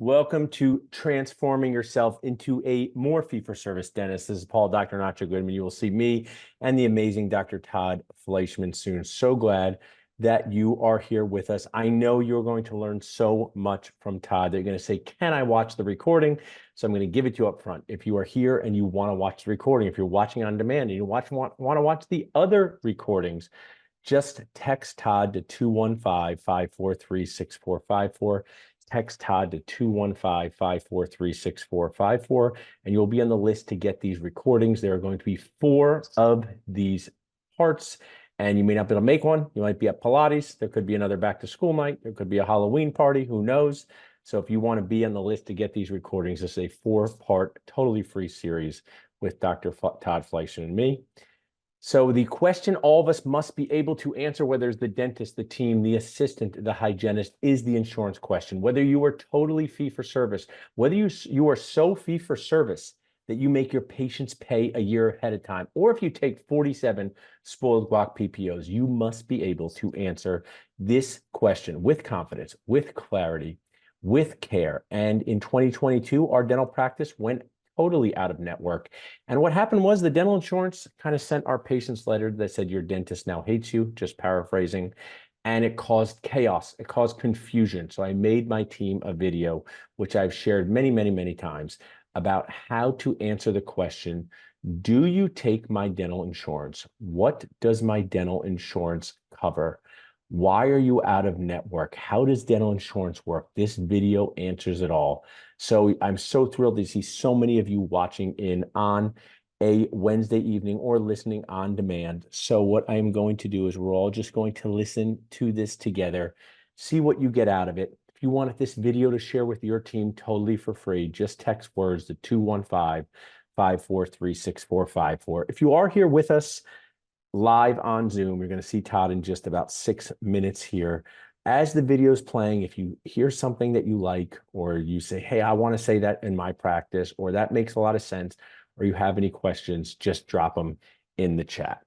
Welcome to transforming yourself into a more fee-for-service dentist. This is Paul, Dr. Nacho Goodman. You will see me and the amazing Dr. Todd Fleischman soon. So glad that you are here with us. I know you're going to learn so much from Todd. They're going to say, can I watch the recording? So I'm going to give it to you up front. If you are here and you want to watch the recording, if you're watching on demand and you want to watch the other recordings, just text Todd to 215-543-6454. Text Todd to 215-543-6454, and you'll be on the list to get these recordings. There are going to be 4 of these parts, and you may not be able to make one. You might be at Pilates. There could be another back to school night. There could be a Halloween party. Who knows? So if you want to be on the list to get these recordings, this is a 4-part, totally free series with Dr. Todd Fleischman and me. So the question all of us must be able to answer, whether it's the dentist, the team, the assistant, the hygienist, is the insurance question. Whether you are totally fee-for-service, whether you are so fee-for-service that you make your patients pay a year ahead of time, or if you take 47 spoiled guac PPOs, you must be able to answer this question with confidence, with clarity, with care. And in 2022, our dental practice went totally out of network. And what happened was the dental insurance kind of sent our patients letter that said your dentist now hates you, just paraphrasing, and it caused chaos. It caused confusion. So I made my team a video, which I've shared many, many, many times, about how to answer the question, do you take my dental insurance? What does my dental insurance cover? Why are you out of network? How does dental insurance work? This video answers it all. So I'm so thrilled to see so many of you watching in on a Wednesday evening or listening on demand. So what I'm going to do is we're all just going to listen to this together, see what you get out of it. If you want this video to share with your team totally for free, just text words to 215-543-6454. If you are here with us live on Zoom, you're going to see Todd in just about 6 minutes here. As the video is playing, if you hear something that you like, or you say, hey, I want to say that in my practice, or that makes a lot of sense, or you have any questions, just drop them in the chat.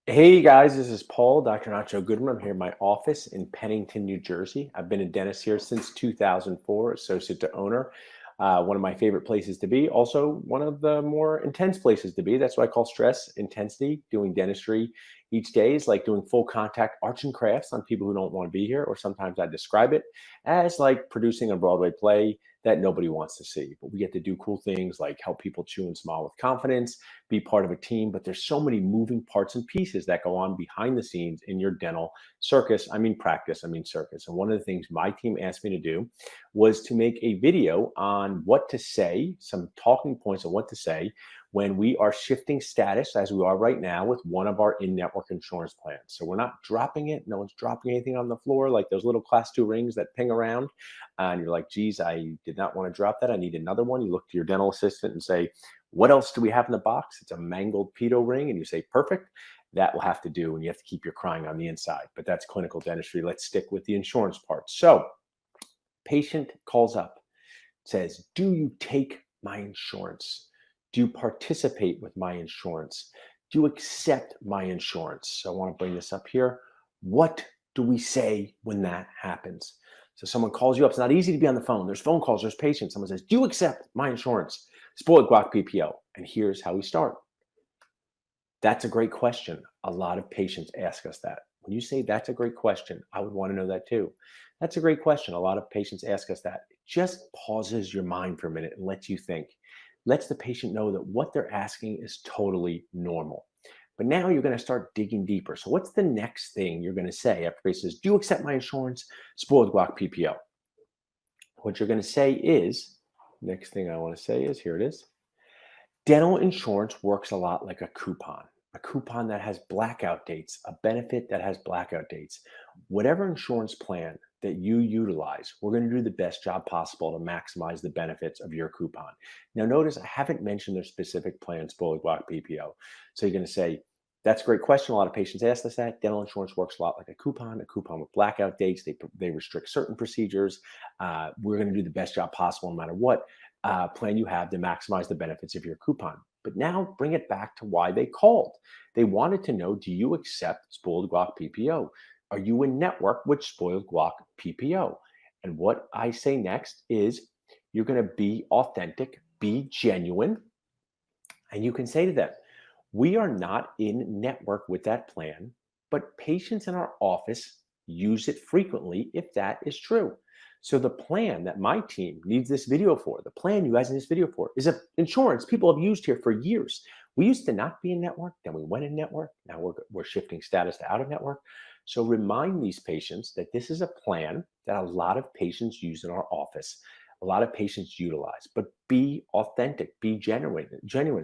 Hey guys, this is Paul, Dr. Nacho Goodman. I'm here in my office in Pennington, New Jersey. I've been a dentist here since 2004, associate to owner. One of my favorite places to be, also one of the more intense places to be. That's what I call stress intensity. Doing dentistry each day is like doing full contact arts and crafts on people who don't want to be here, or sometimes I describe it as like producing a Broadway play that nobody wants to see. But we get to do cool things like help people chew and smile with confidence, be part of a team. But there's so many moving parts and pieces that go on behind the scenes in your dental circus. I mean practice, I mean circus. And one of the things my team asked me to do was to make a video on what to say, some talking points on what to say when we are shifting status, as we are right now, with one of our in-network insurance plans. So we're not dropping it. No one's dropping anything on the floor like those little class 2 rings that ping around. And you're like, geez, I did not want to drop that. I need another one. You look to your dental assistant and say, what else do we have in the box? It's a mangled pedo ring. And you say, perfect. That will have to do. And you have to keep your crying on the inside. But that's clinical dentistry. Let's stick with the insurance part. So patient calls up, says, do you take my insurance? Do you participate with my insurance? Do you accept my insurance? So I want to bring this up here. What do we say when that happens? So someone calls you up. It's not easy to be on the phone. There's phone calls. There's patients. Someone says, do you accept my insurance? Spoiled guac PPO. And here's how we start. That's a great question. A lot of patients ask us that. When you say that's a great question, I would want to know that too. That's a great question. A lot of patients ask us that. It just pauses your mind for a minute and lets you think. Lets the patient know that what they're asking is totally normal. But now you're going to start digging deeper. So what's the next thing you're going to say after patient says, do you accept my insurance? Spoiled guac PPO. What you're going to say is, next thing I want to say is, here it is. Dental insurance works a lot like a coupon that has blackout dates, a benefit that has blackout dates. Whatever insurance plan that you utilize, we're going to do the best job possible to maximize the benefits of your coupon. Now, notice I haven't mentioned their specific plan, spoiled guac PPO. So you're going to say, that's a great question. A lot of patients ask us that. Dental insurance works a lot like a coupon with blackout dates. They restrict certain procedures. We're going to do the best job possible no matter what plan you have to maximize the benefits of your coupon. But now bring it back to why they called. They wanted to know, do you accept spoiled guac PPO? Are you in network with spoiled guac PPO? And what I say next is, you're going to be authentic, be genuine, and you can say to them, we are not in network with that plan, but patients in our office use it frequently if that is true. So the plan that my team needs this video for, the plan you guys need this video for, is insurance people have used here for years. We used to not be in network, then we went in network. Now we're shifting status to out of network. So remind these patients that this is a plan that a lot of patients use in our office. A lot of patients utilize, but be authentic, be genuine.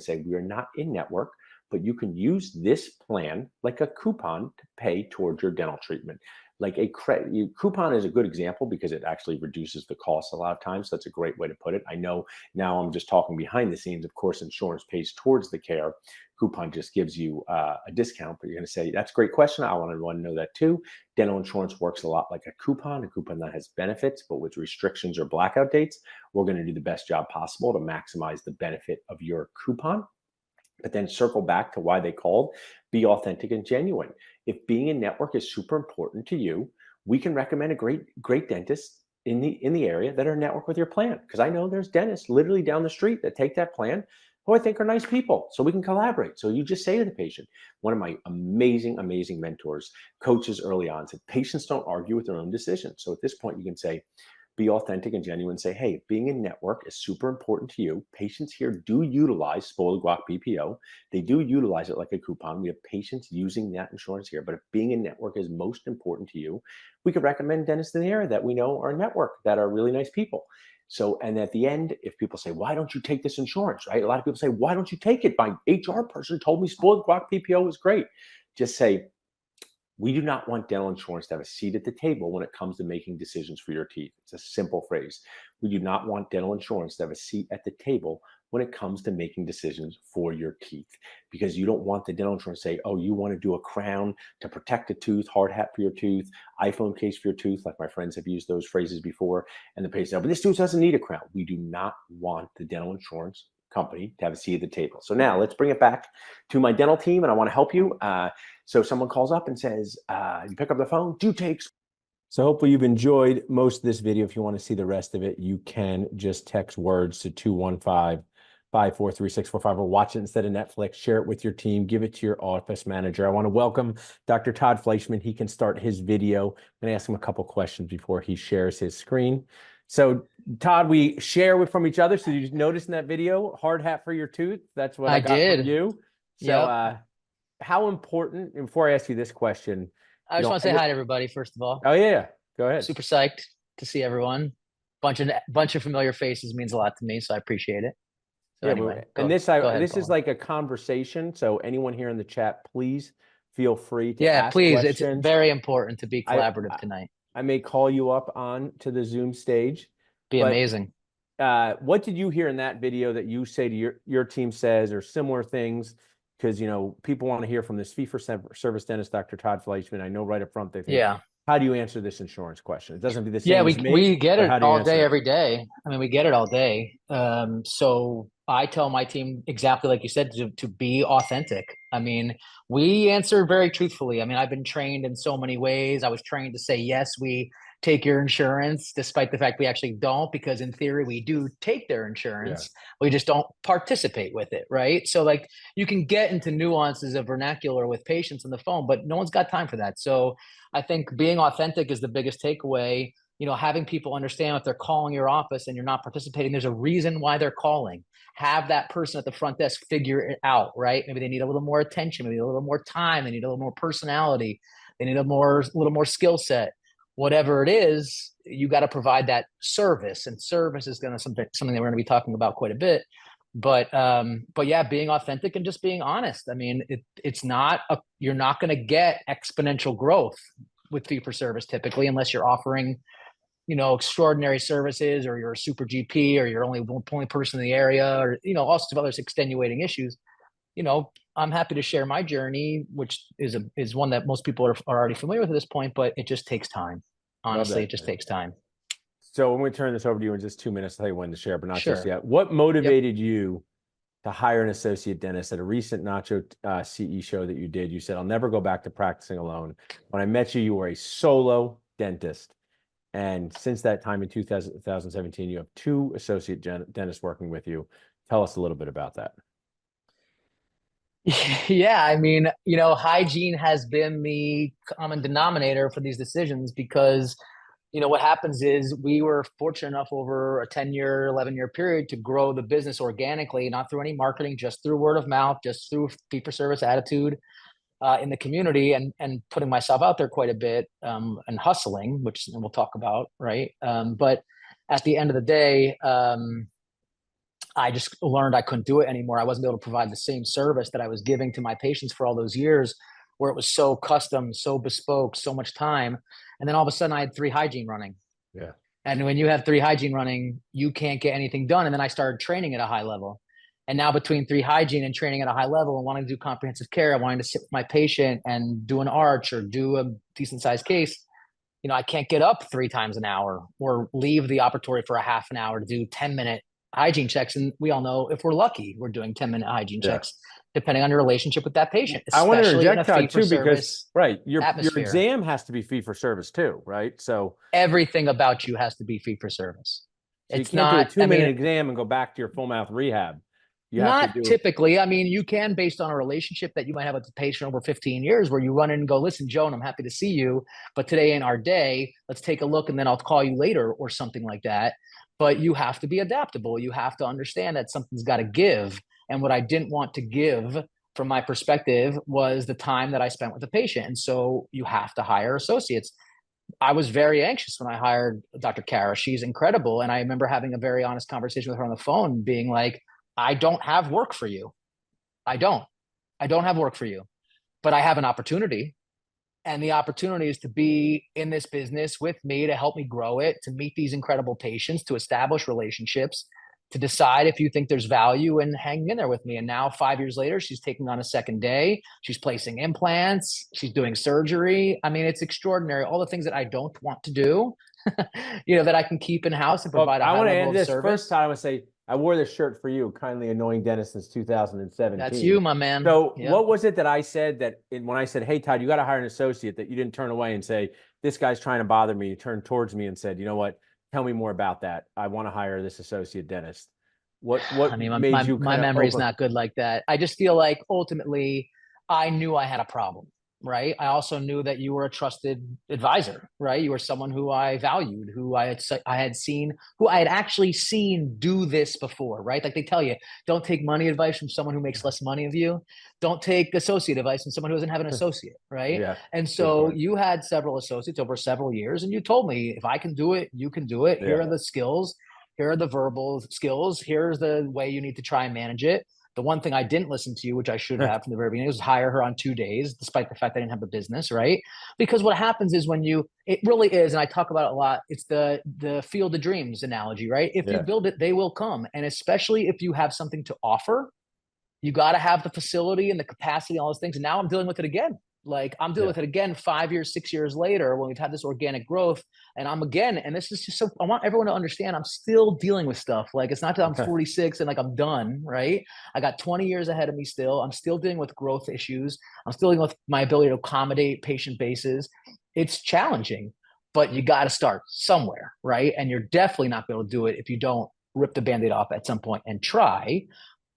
Say we are not in network, but you can use this plan like a coupon to pay towards your dental treatment. Like a coupon is a good example because it actually reduces the cost a lot of times. So that's a great way to put it. I know now I'm just talking behind the scenes. Of course, insurance pays towards the care. Coupon just gives you a discount, but you're going to say, that's a great question. I want everyone to know that too. Dental insurance works a lot like a coupon that has benefits, but with restrictions or blackout dates. We're going to do the best job possible to maximize the benefit of your coupon. But then circle back to why they called, be authentic and genuine. If being in network is super important to you, we can recommend a great dentist in the area that are in network with your plan. Because I know there's dentists literally down the street that take that plan who I think are nice people. So we can collaborate. So you just say to the patient, one of my amazing mentors, coaches early on said, patients don't argue with their own decisions. So at this point you can say, be authentic and genuine. Say, hey, being in network is super important to you. Patients here do utilize spoiled guac PPO. They do utilize it like a coupon. We have patients using that insurance here. But if being in network is most important to you, we could recommend dentists in the area that we know are in network that are really nice people. So, and at the end, if people say, why don't you take this insurance, right? A lot of people say, why don't you take it? My HR person told me spoiled guac PPO was great. Just say, we do not want dental insurance to have a seat at the table when it comes to making decisions for your teeth. It's a simple phrase. We do not want dental insurance to have a seat at the table when it comes to making decisions for your teeth, because you don't want the dental insurance to say, oh, you want to do a crown to protect a tooth, hard hat for your tooth, iPhone case for your tooth, like my friends have used those phrases before, and the patient said, but this tooth doesn't need a crown. We do not want the dental insurance company to have a seat at the table. So now let's bring it back to my dental team, and I want to help you. So someone calls up and says, you pick up the phone, do takes. So hopefully you've enjoyed most of this video. If you want to see the rest of it, you can just text words to 215-543-6445 or watch it instead of Netflix. Share it with your team. Give it to your office manager. I want to welcome Dr. Todd Fleischman. He can start his video. I'm going to ask him a couple questions before he shares his screen. So Todd, we share from each other. So you notice in that video, hard hat for your tooth. That's what I got from you. So how important, and before I ask you this question, I just want to say hi to everybody, first of all. Oh yeah, go ahead. Super psyched to see everyone. Bunch of familiar faces means a lot to me, so I appreciate it. So anyway, this is like a conversation. So anyone here in the chat, please feel free to ask questions. It's very important to be collaborative tonight. I may call you up on to the Zoom stage. Be amazing. What did you hear in that video that you say to your team says, or similar things? Because, you know, people want to hear from this fee-for-service dentist, Dr. Todd Fleischman. I know right up front they think, how do you answer this insurance question? It doesn't be the same as me. We get it all day, every day. I mean, we get it all day. So I tell my team exactly like you said, to be authentic. I mean, we answer very truthfully. I mean, I've been trained in so many ways. I was trained to say, yes, we take your insurance, despite the fact we actually don't, because in theory we do take their insurance. We just don't participate with it, right? So like you can get into nuances of vernacular with patients on the phone, but no one's got time for that. So I think being authentic is the biggest takeaway. You know, having people understand if they're calling your office and you're not participating, there's a reason why they're calling. Have that person at the front desk figure it out, right? Maybe they need a little more attention, maybe a little more time, they need a little more personality, they need a little more skill set. Whatever it is, you got to provide that service, and service is going to something that we're going to be talking about quite a bit. But yeah, being authentic and just being honest. I mean, you're not going to get exponential growth with fee for service typically, unless you're offering, you know, extraordinary services, or you're a super GP, or you're only one person in the area, or, you know, all sorts of other extenuating issues. You know, I'm happy to share my journey, which is one that most people are already familiar with at this point, but it just takes time. Honestly, it just takes time. So when we turn this over to you in just 2 minutes, I'll tell you when to share, but not just yet. What motivated you to hire an associate dentist? At a recent Nacho CE show that you did, you said, I'll never go back to practicing alone. When I met you, you were a solo dentist. And since that time in 2017, you have two associate dentists working with you. Tell us a little bit about that. Yeah, I mean, hygiene has been the common denominator for these decisions because, what happens is we were fortunate enough over a 10-year, 11-year period to grow the business organically, not through any marketing, just through word of mouth, just through fee-for-service attitude in the community and putting myself out there quite a bit and hustling, which we'll talk about, right? But at the end of the day, I just learned I couldn't do it anymore. I wasn't able to provide the same service that I was giving to my patients for all those years, where it was so custom, so bespoke, so much time. And then all of a sudden, I had 3 hygiene running. Yeah. And when you have 3 hygiene running, you can't get anything done. And then I started training at a high level. And now between 3 hygiene and training at a high level and wanting to do comprehensive care, wanting to sit with my patient and do an arch or do a decent sized case, I can't get up 3 times an hour or leave the operatory for a half an hour to do 10-minute hygiene checks. And we all know if we're lucky, we're doing 10-minute hygiene Yeah. checks, depending on your relationship with that patient, I want to especially in a interject, Todd, too, because fee-for-service right, your atmosphere. exam has to be fee for service too, right? So Everything about you has to be fee-for-service. you It's can't do a not, I 2-minute mean, exam and go back to your full mouth rehab. You have to not do typically. I mean, you can based on a relationship that you might have with the patient over 15 years where you run in and go, listen, Joan, I'm happy to see you, but today ain't our day. Let's take a look and then I'll call you later or something like that. But you have to be adaptable. You have to understand that something's got to give. And what I didn't want to give from my perspective was the time that I spent with the patient. And so you have to hire associates. I was very anxious when I hired Dr. Kara. She's incredible. And I remember having a very honest conversation with her on the phone, being like, I don't have work for you. I don't. I don't have work for you, but I have an opportunity. And the opportunity is to be in this business with me to help me grow it, to meet these incredible patients, to establish relationships, to decide if you think there's value in hanging in there with me. And now 5 years later, she's taking on a second day. She's placing implants. She's doing surgery. I mean, it's extraordinary. All the things that I don't want to do, that I can keep in house and provide a I high want to level end of this service. first time. I would say I wore this shirt for you, kindly annoying dentist since 2017. That's you, my man. So Yep. what was it that I said when I said, hey, Todd, you got to hire an associate, that you didn't turn away and say, this guy's trying to bother me? You turned towards me and said, you know what? Tell me more about that. I want to hire this associate dentist. What I mean, made you my kind of memory is open? not good like that. I just feel like ultimately I knew I had a problem, right? I also knew that you were a trusted advisor, right? You were someone who I valued, who I had seen, who I had actually seen do this before, right? Like they tell you, don't take money advice from someone who makes less money of you. Don't take associate advice from someone who doesn't have an associate, right? Yeah. And Good so point. you had several associates over several years, and you told me if I can do it, you can do it. Here Yeah. are the skills. Here are the verbal skills. Here's the way you need to try and manage it. The one thing I didn't listen to you, which I should have from the very beginning, was hire her on 2 days, despite the fact I didn't have a business, right? Because what happens is it really is, and I talk about it a lot, it's the field of dreams analogy, right? If you Yeah. build it, they will come. And especially if you have something to offer, you got to have the facility and the capacity, and all those things. And now I'm dealing with it again. Like I'm dealing with it again 5 years, 6 years later when we've had this organic growth. And and this is just so, I want everyone to understand I'm still dealing with stuff. Like it's not that I'm 46 and like I'm done, right? I got 20 years ahead of me still. I'm still dealing with growth issues. I'm still dealing with my ability to accommodate patient bases. It's challenging, but you got to start somewhere, right? And you're definitely not going to do it if you don't rip the Band-Aid off at some point and try.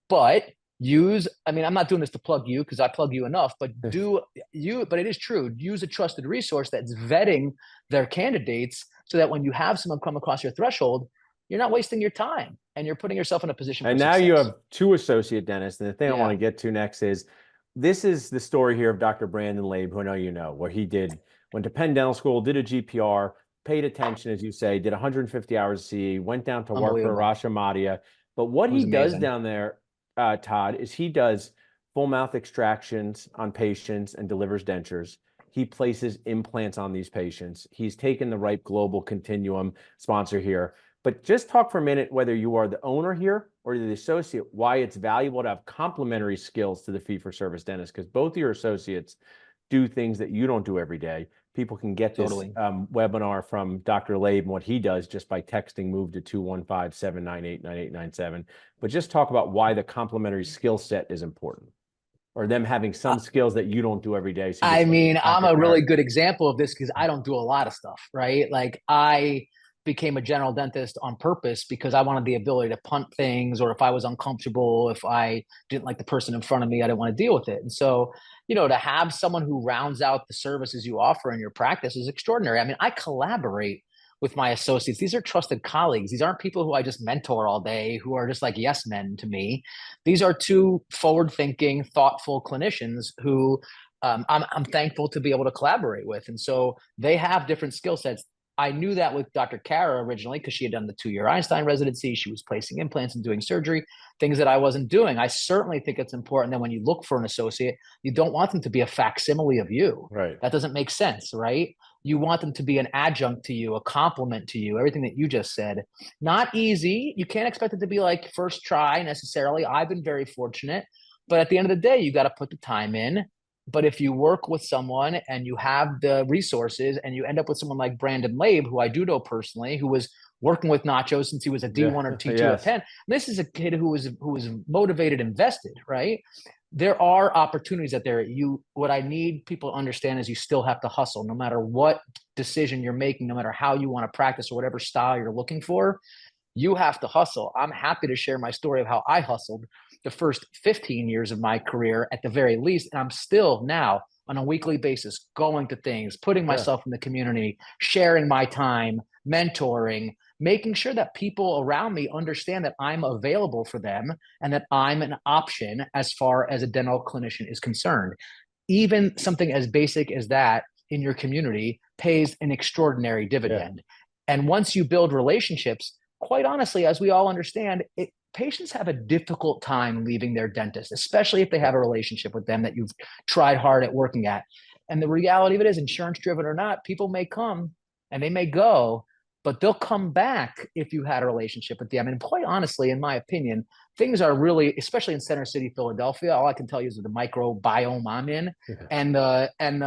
But I'm not doing this to plug you because I plug you enough, but but it is true. Use a trusted resource that's vetting their candidates so that when you have someone come across your threshold, you're not wasting your time and you're putting yourself in a position And for now success. you have 2 associate dentists. And the thing I want to get to next is this is the story here of Dr. Brandon Labe, who I know you know, where he went to Penn Dental School, did a GPR, paid attention, as you say, did 150 hours of CE, went down to work for Rasha Madia. But what he does down there, Todd, is he does full mouth extractions on patients and delivers dentures. He places implants on these patients. He's taken the Ripe Global Continuum sponsor here. But just talk for a minute whether you are the owner here or the associate, why it's valuable to have complementary skills to the fee-for-service dentist, because both of your associates do things that you don't do every day. People can get this webinar from Dr. Labe and what he does just by texting MOVE to 215-798-9897. But just talk about why the complementary skill set is important. or them having some skills that you don't do every day. So you get I something mean, I'm Dr. a Kara. really good example of this because I don't do a lot of stuff, right? Like I became a general dentist on purpose because I wanted the ability to punt things, or if I was uncomfortable, if I didn't like the person in front of me, I didn't want to deal with it. And so, to have someone who rounds out the services you offer in your practice is extraordinary. I mean, I collaborate with my associates. These are trusted colleagues. These aren't people who I just mentor all day, who are just like yes men to me. These are two forward thinking, thoughtful clinicians who I'm thankful to be able to collaborate with. And so they have different skill sets. I knew that with Dr. Kara originally because she had done the 2-year Einstein residency. She was placing implants and doing surgery, things that I wasn't doing. I certainly think it's important that when you look for an associate, you don't want them to be a facsimile of you. Right. That doesn't make sense, right? You want them to be an adjunct to you, a complement to you, everything that you just said. Not easy. You can't expect it to be like first try necessarily. I've been very fortunate. But at the end of the day, you got to put the time in. But if you work with someone and you have the resources and you end up with someone like Brandon Labe, who I do know personally, who was working with Nachos since he was a Yeah. D1 or T2 at Yes. Penn. This is a kid who was motivated, invested, right? There are opportunities out there. What I need people to understand is you still have to hustle, no matter what decision you're making, no matter how you want to practice or whatever style you're looking for. You have to hustle. I'm happy to share my story of how I hustled the first 15 years of my career at the very least. And I'm still now on a weekly basis going to things, putting Yeah. myself in the community, sharing my time, mentoring, making sure that people around me understand that I'm available for them and that I'm an option as far as a dental clinician is concerned. Even something as basic as that in your community pays an extraordinary Yeah. dividend. And once you build relationships, quite honestly, as we all understand, patients have a difficult time leaving their dentist, especially if they have a relationship with them that you've tried hard at working at. And the reality of it is, insurance driven or not, people may come and they may go, but they'll come back if you had a relationship with them. And quite honestly, in my opinion, things are really, especially in Center City, Philadelphia, all I can tell you is the microbiome I'm in, Yeah. and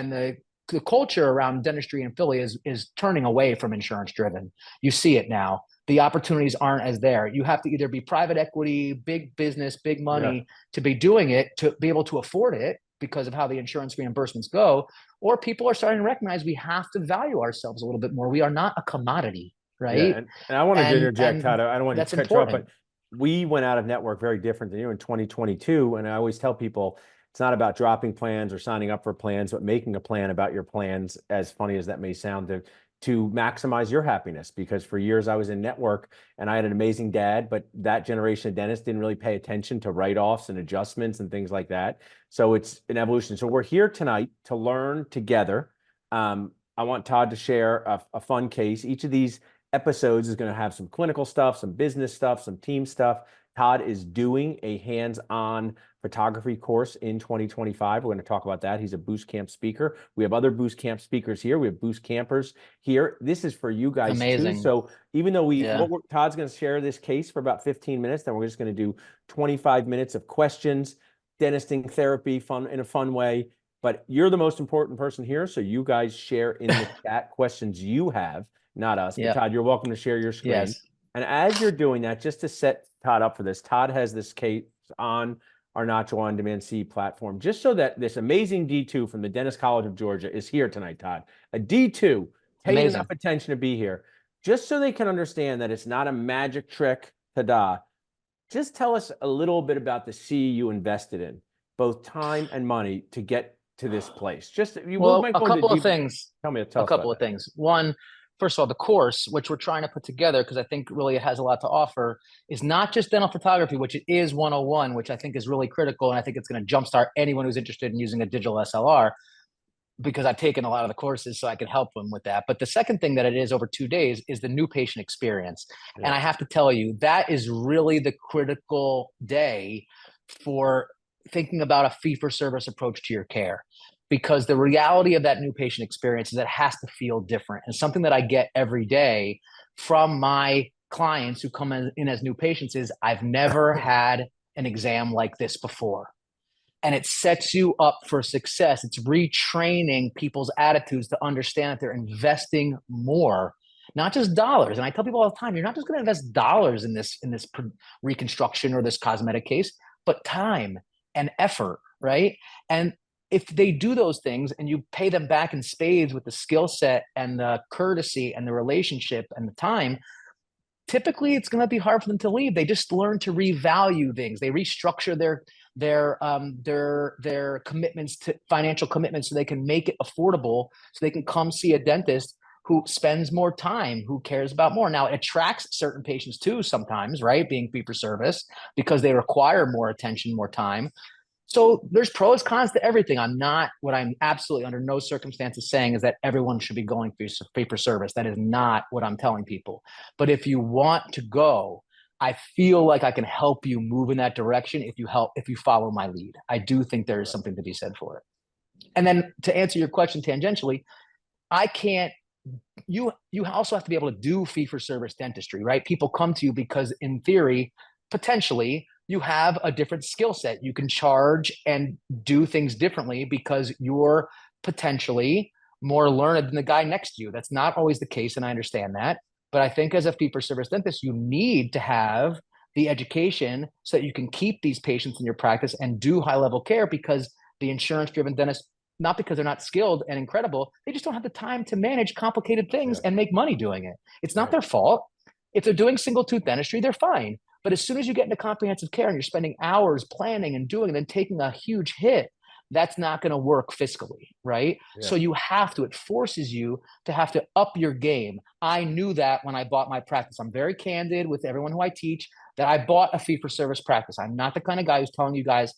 the culture around dentistry in Philly is turning away from insurance driven. You see it now. The opportunities aren't as there. You have to either be private equity, big business, big Yeah. money to be doing it, to be able to afford it because of how the insurance reimbursements go, or people are starting to recognize we have to value ourselves a little bit more. We are not a commodity, Yeah. right? And I wanted to interject, Todd. And I don't want to that's cut you off, important. but we went out of network very different than you in 2022. And I always tell people it's not about dropping plans or signing up for plans, but making a plan about your plans, as funny as that may sound, to maximize your happiness. Because for years I was in network and I had an amazing dad, but that generation of dentists didn't really pay attention to write-offs and adjustments and things like that. So it's an evolution. So we're here tonight to learn together. I want Todd to share a fun case. Each of these episodes is going to have some clinical stuff, some business stuff, some team stuff. Todd is doing a hands-on photography course in 2025. We're going to talk about that. He's a Boost Camp speaker. We have other Boost Camp speakers here. We have Boost Campers here. This is for you guys too. Amazing. So even though Yeah. Todd's going to share this case for about 15 minutes, then we're just going to do 25 minutes of questions, dentisting therapy, fun in a fun way. But you're the most important person here. So you guys share in the chat questions you have, not us. But Yeah. Todd, you're welcome to share your screen. Yes. And as you're doing that, just to set Todd up for this, Todd has this case on our Nacho On Demand C platform, just so that this amazing D2 from the Dentist College of Georgia is here tonight, Todd. A D2 paid Amazing. enough attention to be here, just so they can understand that it's not a magic trick, ta-da. Just tell us a little bit about the C you invested in, both time and money, to get to this place. Just we Well, might a go into couple of deep. things. Tell A us about couple of that. things. One, first of all, the course, which we're trying to put together, because I think really it has a lot to offer, is not just dental photography, which it is 101, which I think is really critical. And I think it's going to jumpstart anyone who's interested in using a digital SLR, because I've taken a lot of the courses so I can help them with that. But the second thing that it is over 2 days is the new patient experience. Yeah. And I have to tell you, that is really the critical day for thinking about a fee-for-service approach to your care. Because the reality of that new patient experience is that it has to feel different. And something that I get every day from my clients who come in as new patients is, I've never had an exam like this before. And it sets you up for success. It's retraining people's attitudes to understand that they're investing more, not just dollars. And I tell people all the time, you're not just going to invest dollars in this reconstruction or this cosmetic case, but time and effort, right? And if they do those things and you pay them back in spades with the skill set and the courtesy and the relationship and the time, typically it's going to be hard for them to leave. They just learn to revalue things. They restructure their commitments to financial commitments so they can make it affordable, so they can come see a dentist who spends more time, who cares about more. Now, it attracts certain patients too sometimes, right? Being fee for service, because they require more attention, more time. So there's pros, cons to everything. What I'm absolutely under no circumstances saying is that everyone should be going fee for service. That is not what I'm telling people. But if you want to go, I feel like I can help you move in that direction if you follow my lead. I do think there is something to be said for it. And then to answer your question tangentially, I can't you also have to be able to do fee for service dentistry, right? People come to you because in theory, potentially you have a different skill set. You can charge and do things differently because you're potentially more learned than the guy next to you. That's not always the case, and I understand that. But I think as a fee for service dentist, you need to have the education so that you can keep these patients in your practice and do high level care, because the insurance driven dentists, not because they're not skilled and incredible, they just don't have the time to manage complicated things and make money doing it. It's not their fault. If they're doing single tooth dentistry, they're fine. But as soon as you get into comprehensive care and you're spending hours planning and doing and then taking a huge hit, that's not going to work fiscally, right? So it forces you to have to up your game. I knew that when I bought my practice. I'm very candid with everyone who I teach that I bought a fee for service practice. I'm not the kind of guy who's telling you guys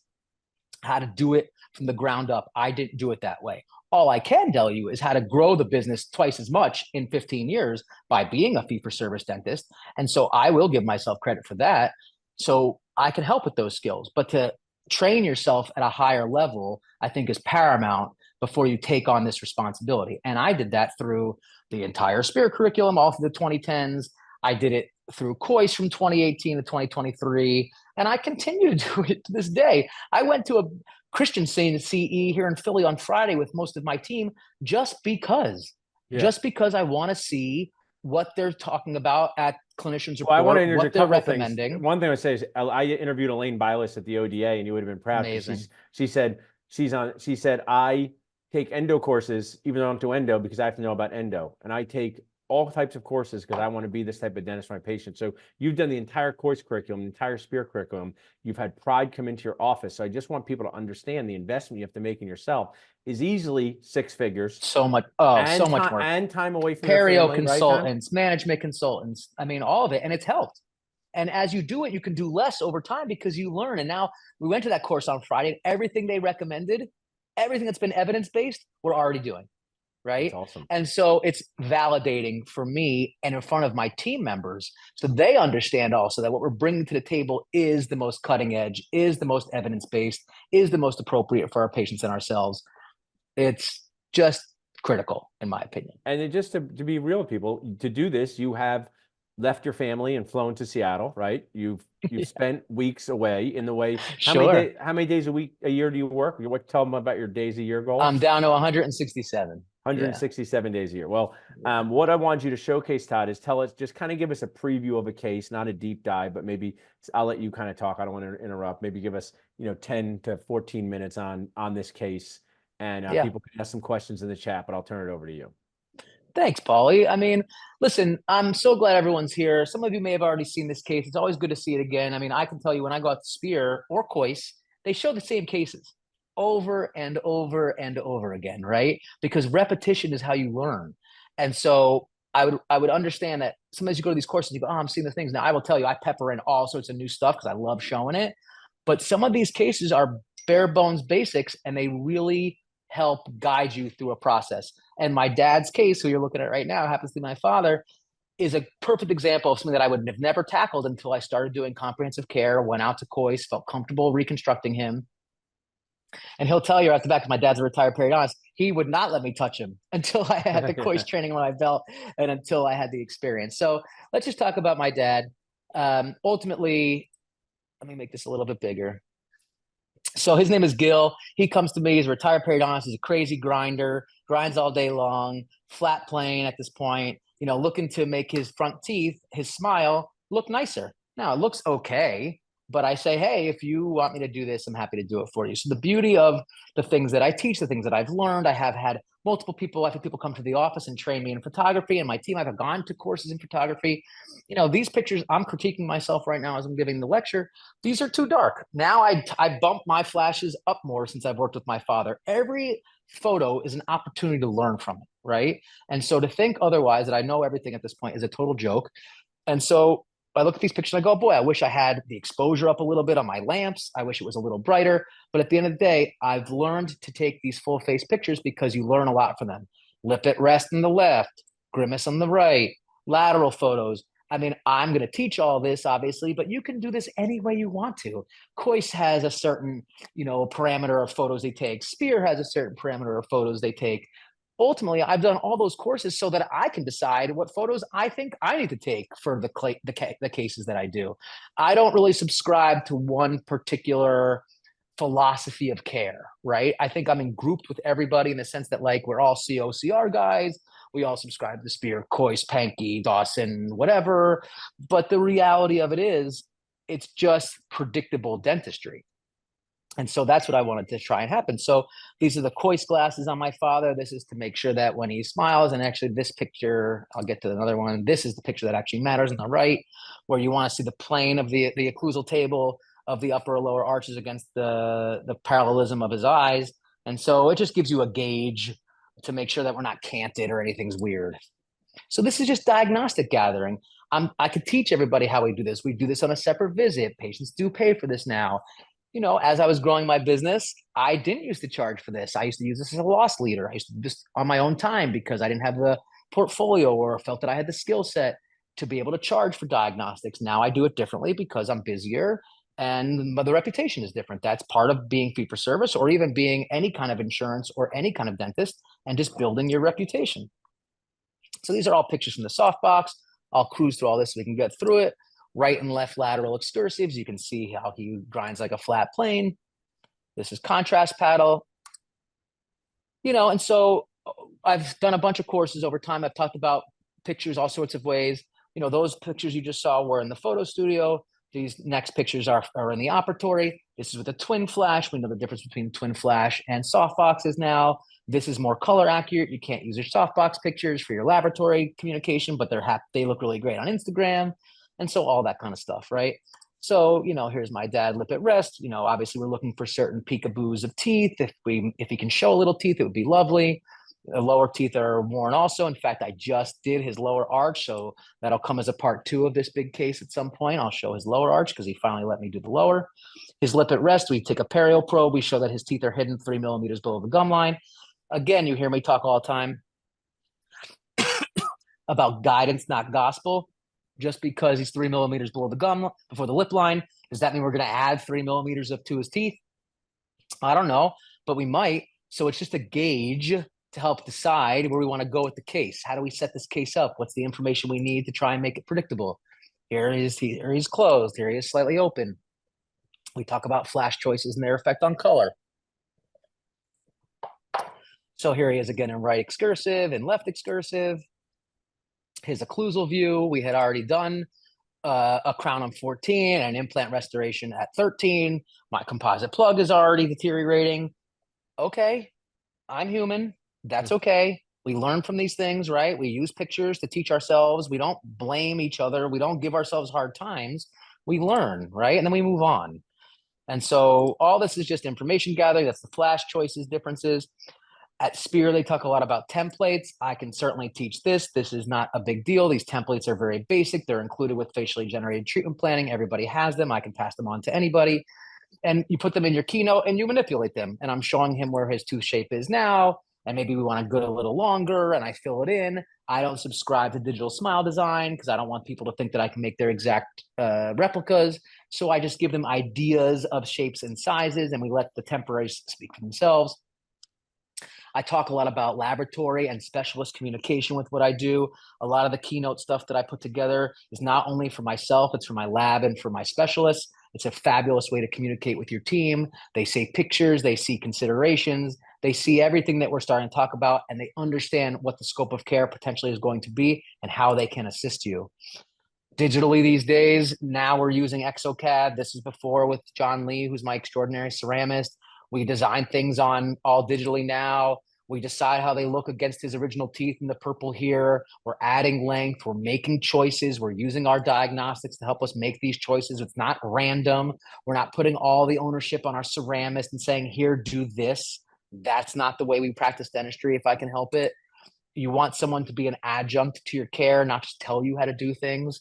how to do it from the ground up. I didn't do it that way. All I can tell you is how to grow the business twice as much in 15 years by being a fee for service dentist. And so I will give myself credit for that. So I can help with those skills. But to train yourself at a higher level, I think is paramount before you take on this responsibility. And I did that through the entire Spear curriculum, all through the 2010s. I did it through COIS from 2018 to 2023. And I continue to do it to this day. I went to a Christian CE here in Philly on Friday with most of my team just because I want to see what they're talking about at clinicians report, I want to interject what they're recommending. Things. One thing I would say is I interviewed Elaine Bilas at the ODA, and you would have been proud. Amazing. She said I take endo courses even though I don't do endo because I have to know about endo, and I take all types of courses because I want to be this type of dentist for my patients. So you've done the entire course curriculum, the entire Spear curriculum. You've had Pride come into your office. So I just want people to understand the investment you have to make in yourself is easily 6 figures. So much more. And time away from perio your family, consultants, right, management consultants. I mean, all of it. And it's helped. And as you do it, you can do less over time because you learn. And now we went to that course on Friday. Everything they recommended, everything that's been evidence-based, we're already doing. Right. That's awesome. And so it's validating for me and in front of my team members. So they understand also that what we're bringing to the table is the most cutting edge, is the most evidence-based, is the most appropriate for our patients and ourselves. It's just critical, in my opinion. And just to be real with people, to do this, you have left your family and flown to Seattle, right? You've spent weeks away in the way. How many days a year do you work? Tell them about your days a year goal. I'm down to 167. 167 days a year. Well, what I want you to showcase, Todd, is just kind of give us a preview of a case, not a deep dive, but maybe I'll let you kind of talk. I don't want to interrupt. Maybe give us, 10 to 14 minutes on this case, and people can ask some questions in the chat, but I'll turn it over to you. Thanks, Paulie. I mean, listen, I'm so glad everyone's here. Some of you may have already seen this case. It's always good to see it again. I mean, I can tell you when I go out to Spear or COIS, they show the same cases over and over and over again, right? Because repetition is how you learn. And so I would understand that sometimes you go to these courses, you go, oh, I'm seeing the things. Now I will tell you, I pepper in all sorts of new stuff because I love showing it. But some of these cases are bare bones basics, and they really help guide you through a process. And my dad's case, who you're looking at right now, happens to be my father, is a perfect example of something that I would have never tackled until I started doing comprehensive care, went out to COIS, felt comfortable reconstructing him. And he'll tell you right the back, because my dad's a retired periodontist, he would not let me touch him until I had the COIS training on my belt and until I had the experience. So let's just talk about my dad. Ultimately, let me make this a little bit bigger. So his name is Gil. He comes to me. He's a retired periodontist. He's a crazy grinder, grinds all day long, flat plane at this point, looking to make his front teeth, his smile, look nicer. Now, it looks okay, But I say, hey, if you want me to do this, I'm happy to do it for you. So the beauty of the things that I teach, the things that I've learned, I have had multiple people. I've had people come to the office and train me in photography, and my team, I've gone to courses in photography. These pictures, I'm critiquing myself right now as I'm giving the lecture. These are too dark. Now I bump my flashes up more since I've worked with my father. Every photo is an opportunity to learn from it, right? And so to think otherwise, that I know everything at this point, is a total joke. And so I look at these pictures and I go, boy, I wish I had the exposure up a little bit on my lamps. I wish it was a little brighter. But at the end of the day, I've learned to take these full face pictures because you learn a lot from them. Lip at rest on the left, grimace on the right, lateral photos. I mean, I'm going to teach all this, obviously, but you can do this any way you want to. Kois has a certain, parameter of photos they take. Spear has a certain parameter of photos they take. Ultimately, I've done all those courses so that I can decide what photos I think I need to take for the cases that I do. I don't really subscribe to one particular philosophy of care, right? I think I'm in grouped with everybody in the sense that, like, we're all COCR guys. We all subscribe to Spear, Kois, Pankey, Dawson, whatever. But the reality of it is, it's just predictable dentistry. And so that's what I wanted to try and happen. So these are the Kois glasses on my father. This is to make sure that when he smiles, and actually this picture, I'll get to another one. This is the picture that actually matters on the right, where you want to see the plane of the occlusal table of the upper or lower arches against the parallelism of his eyes. And so it just gives you a gauge to make sure that we're not canted or anything's weird. So this is just diagnostic gathering. I could teach everybody how we do this. We do this on a separate visit. Patients do pay for this now. As I was growing my business, I didn't used to charge for this. I used to use this as a loss leader. I used to do this on my own time because I didn't have the portfolio or felt that I had the skill set to be able to charge for diagnostics. Now I do it differently because I'm busier and the reputation is different. That's part of being fee for service, or even being any kind of insurance or any kind of dentist, and just building your reputation. So these are all pictures from the softbox. I'll cruise through all this so we can get through it. Right and left lateral excursives. You can see how he grinds like a flat plane. This is contrast paddle. And so I've done a bunch of courses over time. I've talked about pictures all sorts of ways. Those pictures you just saw were in the photo studio. These next pictures are in the operatory. This is with a twin flash. We know the difference between twin flash and softboxes now. This is more color accurate. You can't use your softbox pictures for your laboratory communication, but they look really great on Instagram. And so all that kind of stuff, right? So, here's my dad lip at rest. Obviously we're looking for certain peekaboos of teeth. If he can show a little teeth, it would be lovely. The lower teeth are worn also. In fact, I just did his lower arch, so that'll come as a part 2 of this big case at some point. I'll show his lower arch because he finally let me do the lower. His lip at rest, we take a perio probe. We show that his teeth are hidden 3 millimeters below the gum line. Again, you hear me talk all the time about guidance, not gospel. Just because he's 3 millimeters below the gum, before the lip line, does that mean we're going to add 3 millimeters to his teeth? I don't know, but we might. So it's just a gauge to help decide where we want to go with the case. How do we set this case up? What's the information we need to try and make it predictable? Here he's closed. Here he is slightly open. We talk about flash choices and their effect on color. So here he is again in right excursive and left excursive. His occlusal view, we had already done a crown on 14 and an implant restoration at 13. My composite plug is already deteriorating. Okay, I'm human. That's okay. We learn from these things, right? We use pictures to teach ourselves. We don't blame each other. We don't give ourselves hard times. We learn, right? And then we move on. And so all this is just information gathering. That's the flash choices differences. At Spear, they talk a lot about templates. I can certainly teach this. This is not a big deal. These templates are very basic. They're included with facially generated treatment planning. Everybody has them. I can pass them on to anybody. And you put them in your keynote and you manipulate them. And I'm showing him where his tooth shape is now. And maybe we want to go a little longer and I fill it in. I don't subscribe to digital smile design because I don't want people to think that I can make their exact replicas. So I just give them ideas of shapes and sizes and we let the temporaries speak for themselves. I talk a lot about laboratory and specialist communication with what I do. A lot of the keynote stuff that I put together is not only for myself, it's for my lab and for my specialists. It's a fabulous way to communicate with your team. They see pictures, they see considerations, they see everything that we're starting to talk about, and they understand what the scope of care potentially is going to be and how they can assist you. digitally these days. Now we're using ExoCAD. This is before with John Lee, who's my extraordinary ceramist. We design things on all digitally now. We decide how they look against his original teeth in the purple here. We're adding length. We're making choices. We're using our diagnostics to help us make these choices. It's not random. We're not putting all the ownership on our ceramist and saying, here, do this. That's not the way we practice dentistry, if I can help it. You want someone to be an adjunct to your care, not just tell you how to do things.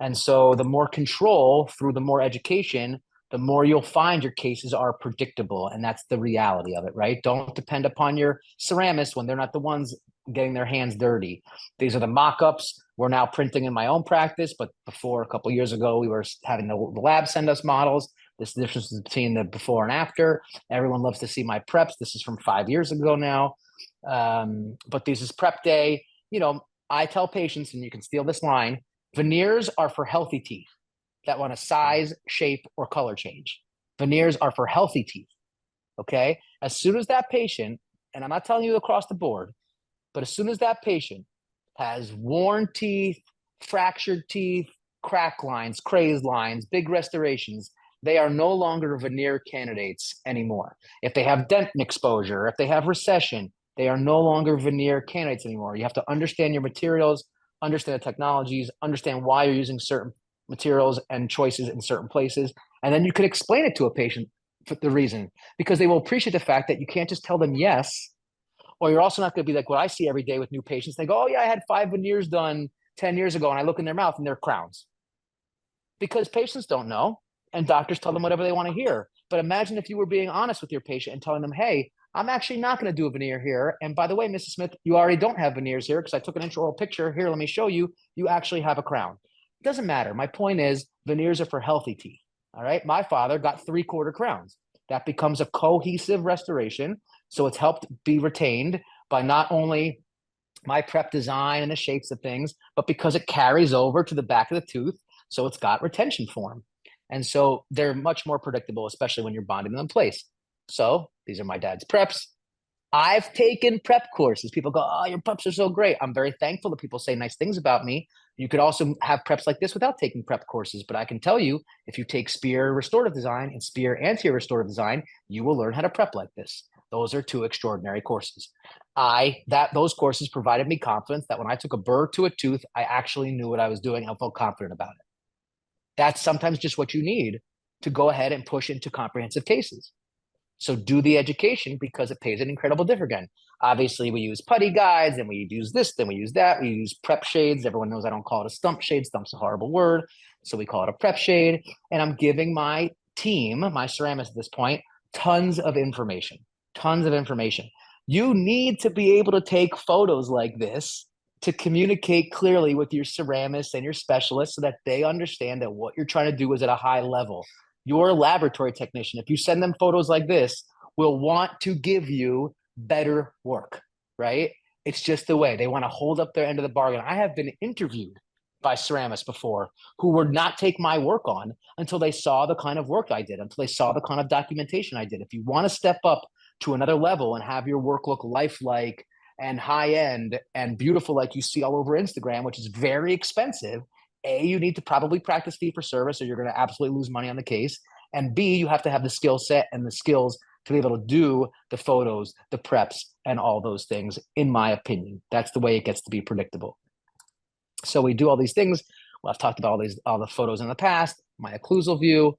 And so the more control through the more education, the more you'll find your cases are predictable. And that's the reality of it, right? Don't depend upon your ceramists when they're not the ones getting their hands dirty. These are the mock-ups. We're now printing in my own practice, but before a couple of years ago, we were having the lab send us models. This difference between the before and after. Everyone loves to see my preps. This is from 5 years ago now. But this is prep day. You know, I tell patients, and you can steal this line, veneers are for healthy teeth that want a size, shape, or color change. Veneers are for healthy teeth. Okay. As soon as that patient, and I'm not telling you across the board, but as soon as that patient has worn teeth, fractured teeth, crack lines, crazed lines, big restorations, they are no longer veneer candidates anymore. If they have dentin exposure, if they have recession, they are no longer veneer candidates anymore. You have to understand your materials, understand the technologies, understand why you're using certain materials and choices in certain places. And then you can explain it to a patient for the reason, because they will appreciate the fact that you can't just tell them yes, or you're also not going to be like what I see every day with new patients. They go, oh yeah, I had 5 veneers done 10 years ago. And I look in their mouth and they're crowns, because patients don't know and doctors tell them whatever they want to hear. But imagine if you were being honest with your patient and telling them, hey, I'm actually not going to do a veneer here. And by the way, Mrs. Smith, you already don't have veneers here because I took an intraoral picture. Here, let me show you. You actually have a crown. It doesn't matter. My point is veneers are for healthy teeth. All right. My father got 3/4 crowns. That becomes a cohesive restoration. So it's helped be retained by not only my prep design and the shapes of things, but because it carries over to the back of the tooth. So it's got retention form. And so they're much more predictable, especially when you're bonding them in place. So these are my dad's preps. I've taken prep courses. People go, oh, your preps are so great. I'm very thankful that people say nice things about me. You could also have preps like this without taking prep courses. But I can tell you, if you take Spear Restorative Design and Spear Anterior Restorative Design, you will learn how to prep like this. Those are 2 extraordinary courses. Those courses provided me confidence that when I took a burr to a tooth, I actually knew what I was doing. I felt confident about it. That's sometimes just what you need to go ahead and push into comprehensive cases. So do the education because it pays an incredible dividend. Obviously, we use putty guides, and we use this, then we use that. We use prep shades. Everyone knows I don't call it a stump shade. Stump's a horrible word. So we call it a prep shade. And I'm giving my team, my ceramist at this point, tons of information. Tons of information. You need to be able to take photos like this to communicate clearly with your ceramists and your specialists so that they understand that what you're trying to do is at a high level. Your laboratory technician, if you send them photos like this, will want to give you better work, right? It's just the way they want to hold up their end of the bargain. I have been interviewed by ceramists before who would not take my work on until they saw the kind of work I did, until they saw the kind of documentation I did. If you want to step up to another level and have your work look lifelike and high end and beautiful like you see all over Instagram, which is very expensive, A, you need to probably practice fee for service or you're going to absolutely lose money on the case. And B, you have to have the skill set and the skills to be able to do the photos, the preps, and all those things, in my opinion. That's the way it gets to be predictable. So we do all these things. Well, I've talked about all the photos in the past, my occlusal view.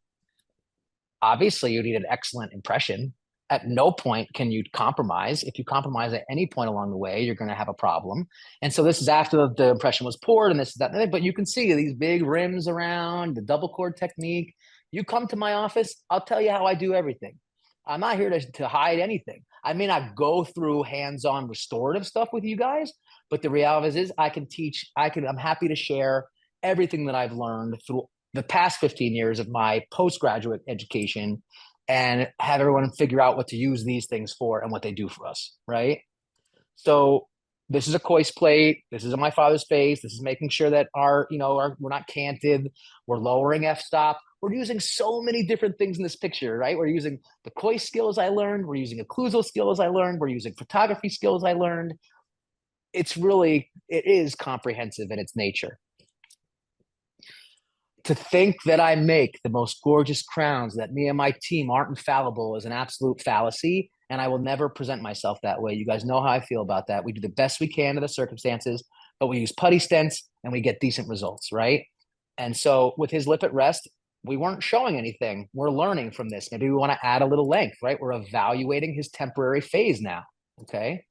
Obviously, you need an excellent impression. At no point can you compromise. If you compromise at any point along the way, you're going to have a problem. And so this is after the impression was poured and this is that. But you can see these big rims around, the double cord technique. You come to my office, I'll tell you how I do everything. I'm not here to hide anything. I may not go through hands-on restorative stuff with you guys, but the reality is I can teach, I'm happy to share everything that I've learned through the past 15 years of my postgraduate education and have everyone figure out what to use these things for and what they do for us, right? So this is a Coist plate. This is on my father's face. This is making sure that we're not canted. We're lowering f-stop. We're using so many different things in this picture, right? We're using the Coist skills I learned. We're using occlusal skills I learned. We're using photography skills I learned. It is comprehensive in its nature. To think that I make the most gorgeous crowns, that me and my team aren't infallible, is an absolute fallacy. And I will never present myself that way. You guys know how I feel about that. We do the best we can in the circumstances, but we use putty stents and we get decent results, right? And so with his lip at rest, we weren't showing anything. We're learning from this. Maybe we want to add a little length, right? We're evaluating his temporary phase now. Okay.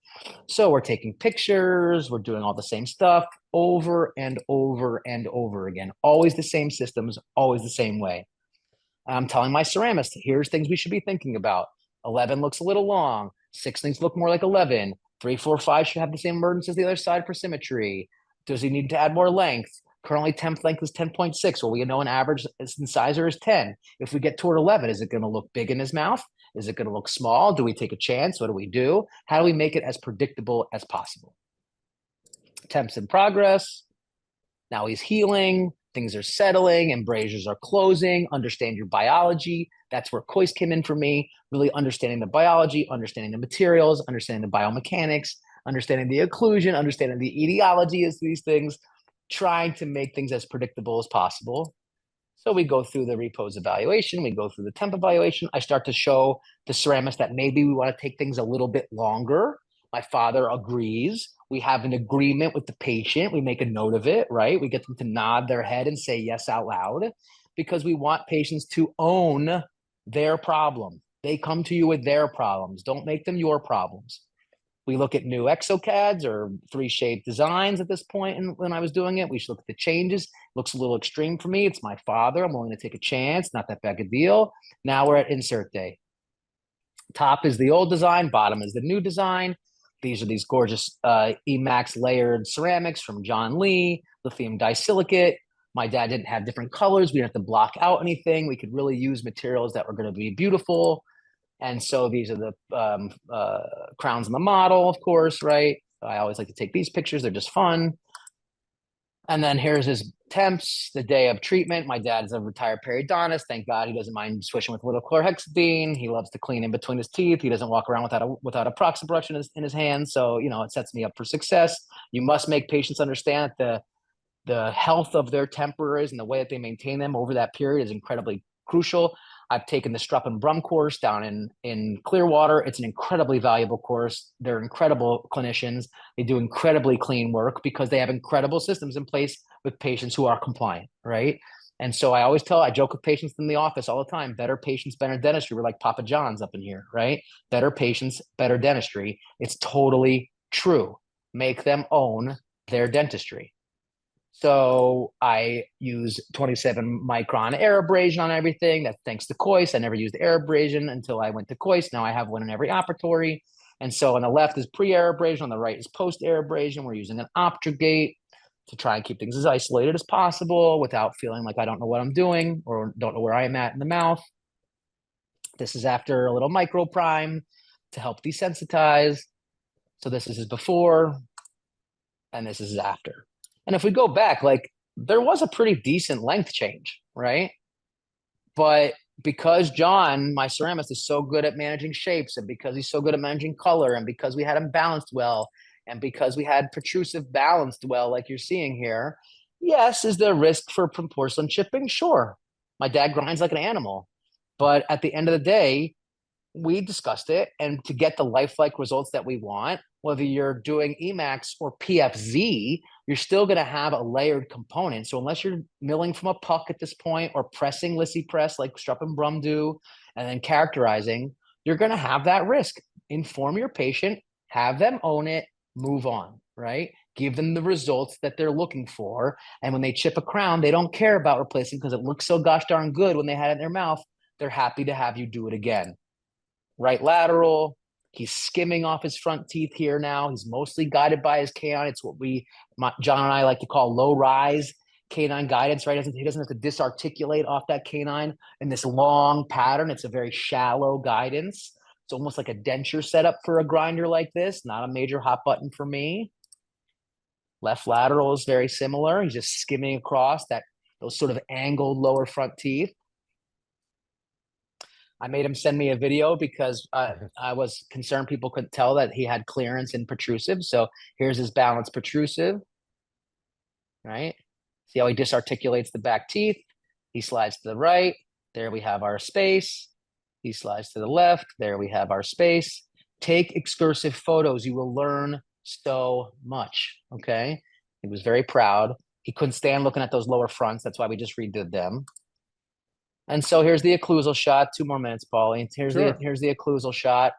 So we're taking pictures, we're doing all the same stuff over and over and over again. Always the same systems, always the same way. I'm telling my ceramist, here's things we should be thinking about. 11 looks a little long. 6 things look more like 11. 3, 4, 5 should have the same emergence as the other side for symmetry. Does he need to add more length? Currently, temp length is 10.6. Well, we know an average incisor is 10. If we get toward 11, is it going to look big in his mouth? Is it going to look small? Do we take a chance? What do we do? How do we make it as predictable as possible? Temps in progress. Now he's healing. Things are settling. Embrasures are closing. Understand your biology. That's where Kois came in for me. Really understanding the biology, understanding the materials, understanding the biomechanics, understanding the occlusion, understanding the etiology of these things, trying to make things as predictable as possible. So we go through the repose evaluation, we go through the temp evaluation. I start to show the ceramist that maybe we want to take things a little bit longer. My father agrees. We have an agreement with the patient. We make a note of it, right? We get them to nod their head and say yes out loud because we want patients to own their problem. They come to you with their problems. Don't make them your problems. We look at new exocads or 3-shape designs at this point. And when I was doing it, we should look at the changes. Looks a little extreme for me. It's my father. I'm willing to take a chance. Not that big a deal. Now we're at insert day. Top is the old design. Bottom is the new design. These are these gorgeous Emax layered ceramics from John Lee, lithium disilicate. My dad didn't have different colors. We didn't have to block out anything. We could really use materials that were going to be beautiful. And so these are the crowns in the model, of course, right? I always like to take these pictures. They're just fun. And then here's his temps, the day of treatment. My dad is a retired periodontist. Thank God he doesn't mind swishing with a little chlorhexidine. He loves to clean in between his teeth. He doesn't walk around without a proxy brush in his hand. So, it sets me up for success. You must make patients understand that the health of their temporaries and the way that they maintain them over that period is incredibly crucial. I've taken the Strupp and Brum course down in Clearwater. It's an incredibly valuable course. They're incredible clinicians. They do incredibly clean work because they have incredible systems in place with patients who are compliant, right? And so I joke with patients in the office all the time, better patients, better dentistry. We're like Papa John's up in here, right? Better patients, better dentistry. It's totally true. Make them own their dentistry. So I use 27 micron air abrasion on everything. That's thanks to Kois. I never used air abrasion until I went to Kois. Now I have one in every operatory. And so on the left is pre-air abrasion. On the right is post-air abrasion. We're using an Optrogate to try and keep things as isolated as possible without feeling like I don't know what I'm doing or don't know where I am at in the mouth. This is after a little micro prime to help desensitize. So this is his before and this is his after. And if we go back, like there was a pretty decent length change, right? But because John, my ceramist, is so good at managing shapes and because he's so good at managing color and because we had him balanced well and because we had protrusive balanced well, like you're seeing here, yes, is there risk for porcelain chipping? Sure. My dad grinds like an animal. But at the end of the day, we discussed it. And to get the lifelike results that we want, whether you're doing Emax or PFZ, you're still going to have a layered component. So unless you're milling from a puck at this point or pressing Lissy press like Strupp and Brum do, and then characterizing, you're going to have that risk. Inform your patient, have them own it, move on, right? Give them the results that they're looking for. And when they chip a crown, they don't care about replacing because it looks so gosh darn good when they had it in their mouth. They're happy to have you do it again. Right lateral. He's skimming off his front teeth here now. He's mostly guided by his canine. It's what John and I like to call low rise canine guidance, right? He doesn't have to disarticulate off that canine in this long pattern. It's a very shallow guidance. It's almost like a denture setup for a grinder like this. Not a major hot button for me. Left lateral is very similar. He's just skimming across those sort of angled lower front teeth. I made him send me a video because I was concerned people couldn't tell that he had clearance in protrusive. So here's his balanced protrusive, right? See how he disarticulates the back teeth. He slides to the right. There we have our space. He slides to the left. There we have our space. Take excursive photos. You will learn so much. Okay. He was very proud. He couldn't stand looking at those lower fronts. That's why we just redid them. And so here's the occlusal shot. 2 more minutes, Paulie. Here's Sure. the occlusal shot.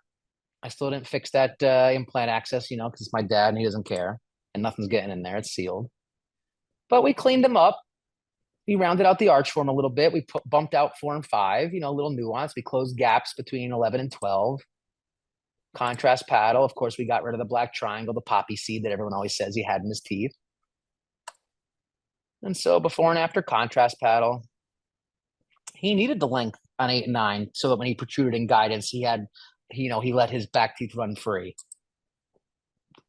I still didn't fix that implant access, because it's my dad and he doesn't care, and nothing's getting in there. It's sealed. But we cleaned him up. We rounded out the arch for him a little bit. We bumped out 4 and 5, a little nuance. We closed gaps between 11 and 12. Contrast paddle. Of course, we got rid of the black triangle, the poppy seed that everyone always says he had in his teeth. And so before and after contrast paddle, he needed the length on 8 and 9 so that when he protruded in guidance, he let his back teeth run free.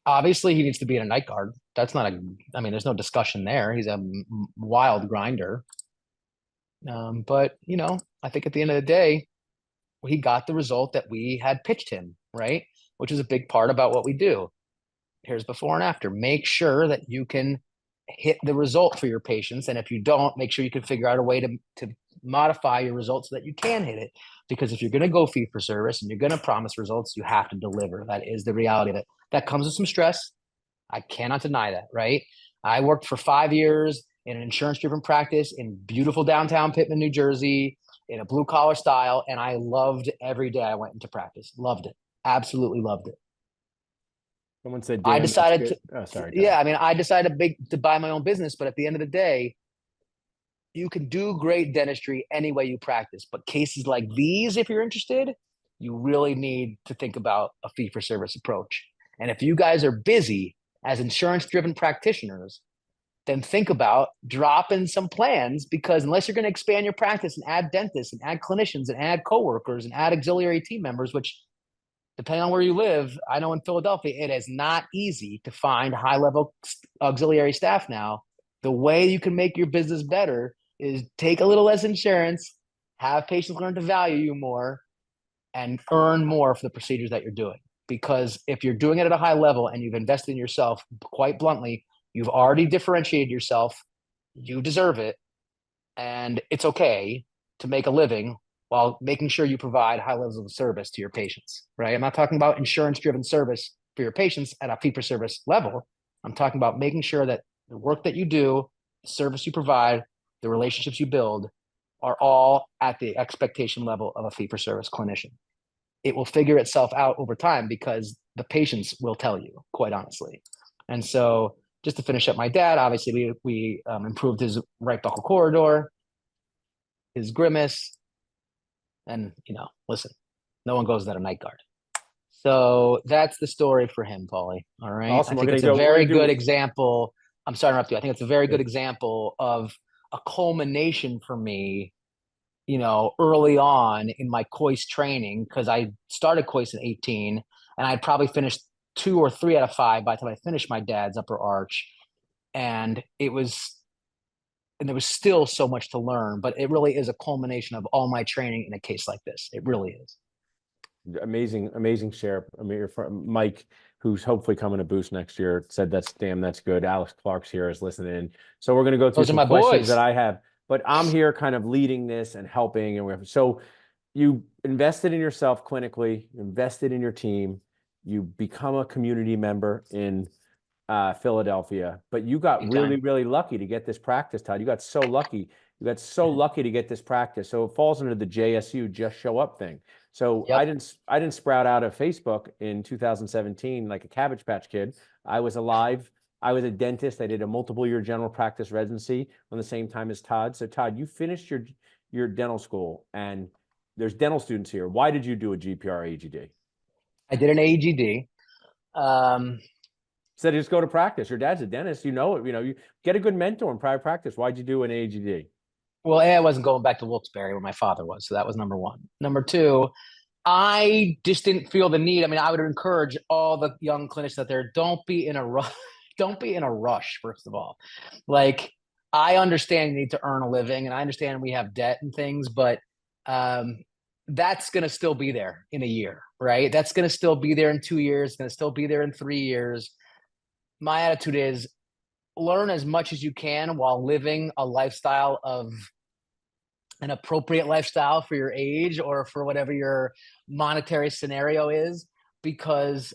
Obviously, he needs to be in a night guard. That's not there's no discussion there. He's a wild grinder. But, I think at the end of the day, he got the result that we had pitched him, right? Which is a big part about what we do. Here's before and after. Make sure that you can hit the result for your patients. And if you don't, make sure you can figure out a way to modify your results so that you can hit it. Because if you're going to go fee for service and you're going to promise results, you have to deliver. That is the reality of it. That comes with some stress. I cannot deny that, right? I worked for 5 years in an insurance-driven practice in beautiful downtown Pittman, New Jersey, in a blue-collar style, and I loved every day I went into practice. Loved it. Absolutely loved it. Someone said, I "Damn, that's decided good." to, Oh, sorry. yeah, I decided to buy my own business, but at the end of the day, you can do great dentistry any way you practice. But cases like these, if you're interested, you really need to think about a fee-for-service approach. And if you guys are busy as insurance-driven practitioners, then think about dropping some plans, because unless you're going to expand your practice and add dentists and add clinicians and add coworkers and add auxiliary team members, which depending on where you live, I know in Philadelphia, it is not easy to find high-level auxiliary staff now. The way you can make your business better is take a little less insurance, have patients learn to value you more, and earn more for the procedures that you're doing. Because if you're doing it at a high level and you've invested in yourself, quite bluntly, you've already differentiated yourself. You deserve it. And it's okay to make a living while making sure you provide high levels of service to your patients, right? I'm not talking about insurance-driven service for your patients at a fee-for-service level. I'm talking about making sure that the work that you do, the service you provide, the relationships you build are all at the expectation level of a fee-for-service clinician. It will figure itself out over time because the patients will tell you, quite honestly. And so just to finish up my dad, obviously we improved his right buccal corridor, his grimace, and listen, no one goes without a night guard. So that's the story for him, Paulie. All right. Awesome. I think it's a very good example. I'm sorry to interrupt you. I think it's a very good example of a culmination for me, early on in my COIS training, because I started COIS in 18 and I'd probably finished 2 or 3 out of 5 by the time I finished my dad's upper arch. And there was still so much to learn, but it really is a culmination of all my training in a case like this. It really is. Amazing share. I mean, your friend Mike, who's hopefully coming to Boost next year, said that's good. Alex Clark's here is listening. So we're going to go through some questions that I have, but I'm here kind of leading this and helping. And so you invested in yourself clinically, you invested in your team, you become a community member in Philadelphia, but you got really lucky to get this practice, Todd. You got so lucky. You got so lucky to get this practice. So it falls under the JSU just show up thing. So I didn't sprout out of Facebook in 2017 like a Cabbage Patch Kid. I was alive. I was a dentist. I did a multiple-year general practice residency on the same time as Todd. So Todd, you finished your dental school, and there's dental students here. Why did you do a GPR AGD? I did an AGD. Said just go to practice. Your dad's a dentist. You get a good mentor in private practice. Why'd you do an AGD? Well, I wasn't going back to Wilkes-Barre where my father was. So that was number one. Number two, I just didn't feel the need. I would encourage all the young clinicians out there, don't be in a rush. Don't be in a rush, first of all. Like, I understand you need to earn a living, and I understand we have debt and things, but that's going to still be there in a year, right? That's going to still be there in 2 years. It's going to still be there in 3 years. My attitude is learn as much as you can while living a lifestyle of an appropriate lifestyle for your age or for whatever your monetary scenario is, because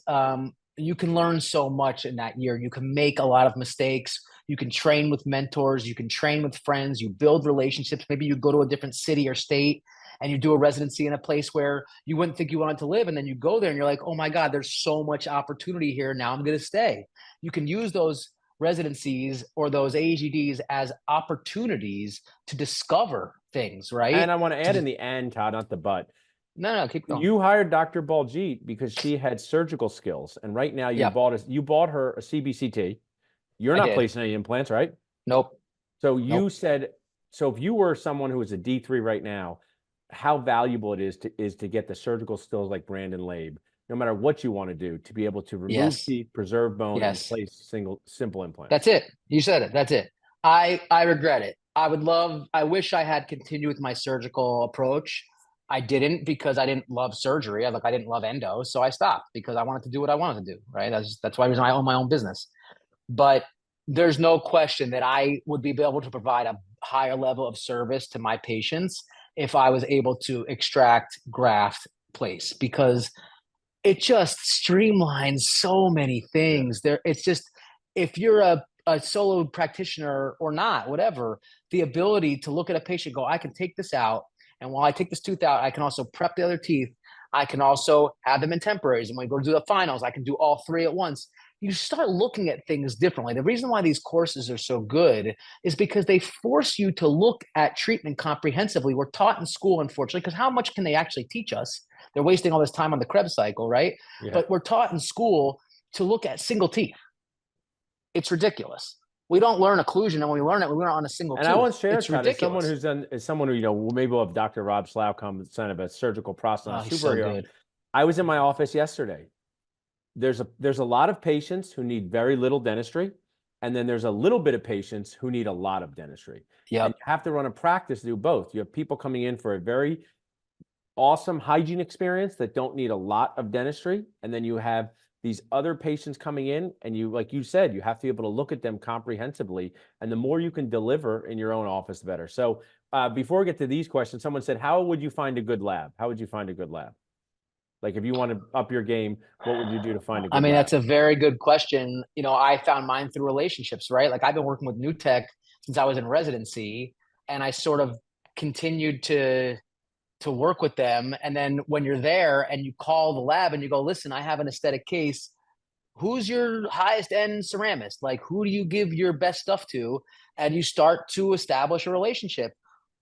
you can learn so much in that year. You can make a lot of mistakes. You can train with mentors. You can train with friends. You build relationships. Maybe you go to a different city or state and you do a residency in a place where you wouldn't think you wanted to live. And then you go there and you're like, oh my God, there's so much opportunity here. Now I'm going to stay. You can use those residencies or those AGDs as opportunities to discover things, right? And I want to To add in just, the end, Todd, not the but. no, keep going. You hired Dr. Baljeet because she had surgical skills, and right now Yep, you bought her a CBCT. You're I not did. placing any implants, right? Nope, So you nope. said, so if you were someone who is a D3 right now, how valuable it is to get the surgical skills like Brandon Labe, no matter what you want to do, to be able to remove Yes, teeth, preserve bone, and yes. place simple That's implants. it. You said it. That's it. I regret it. I wish I had continued with my surgical approach. I didn't because I didn't love surgery. I didn't love endo, so I stopped because I wanted to do what I wanted to do. Right. That's why I own my own business. But there's no question that I would be able to provide a higher level of service to my patients if I was able to extract, graft, place, because it just streamlines so many Yeah. things. It's just, if you're a solo practitioner or not, whatever, the ability to look at a patient, go, I can take this out, and while I take this tooth out, I can also prep the other teeth. I can also have them in temporaries, and when we go to do the finals, I can do all three at once. You start looking at things differently. The reason why these courses are so good is because they force you to look at treatment comprehensively. We're taught in school, unfortunately, because how much can they actually teach us? They're wasting all this time on the Krebs cycle, right? Yeah. But we're taught in school to look at single teeth. It's ridiculous. We don't learn occlusion, and when we learn it, we learn it on a single And I tooth. want to share, It's Todd, as someone ridiculous. who's done, as someone who, maybe we'll have Dr. Rob Slough come, son of a surgical prosthetist, Oh, he's so superhero. good. I was in my office yesterday. There's a lot of patients who need very little dentistry, and then there's a little bit of patients who need a lot of dentistry. And Yep. you have to run a practice to do both. You have people coming in for a very awesome hygiene experience that don't need a lot of dentistry, and then you have these other patients coming in, and you, like you said, you have to be able to look at them comprehensively, and the more you can deliver in your own office, the better. So before we get to these questions, someone said, how would you find a good lab? How would you find a good lab? Like, if you want to up your game, what would you do to find a I good mean, lab? that's a very good question. I found mine through relationships, right? Like, I've been working with New Tech since I was in residency, and I sort of continued to work with them. And then when you're there and you call the lab and you go, listen, I have an aesthetic case. Who's your highest end ceramist? Like, who do you give your best stuff to? And you start to establish a relationship.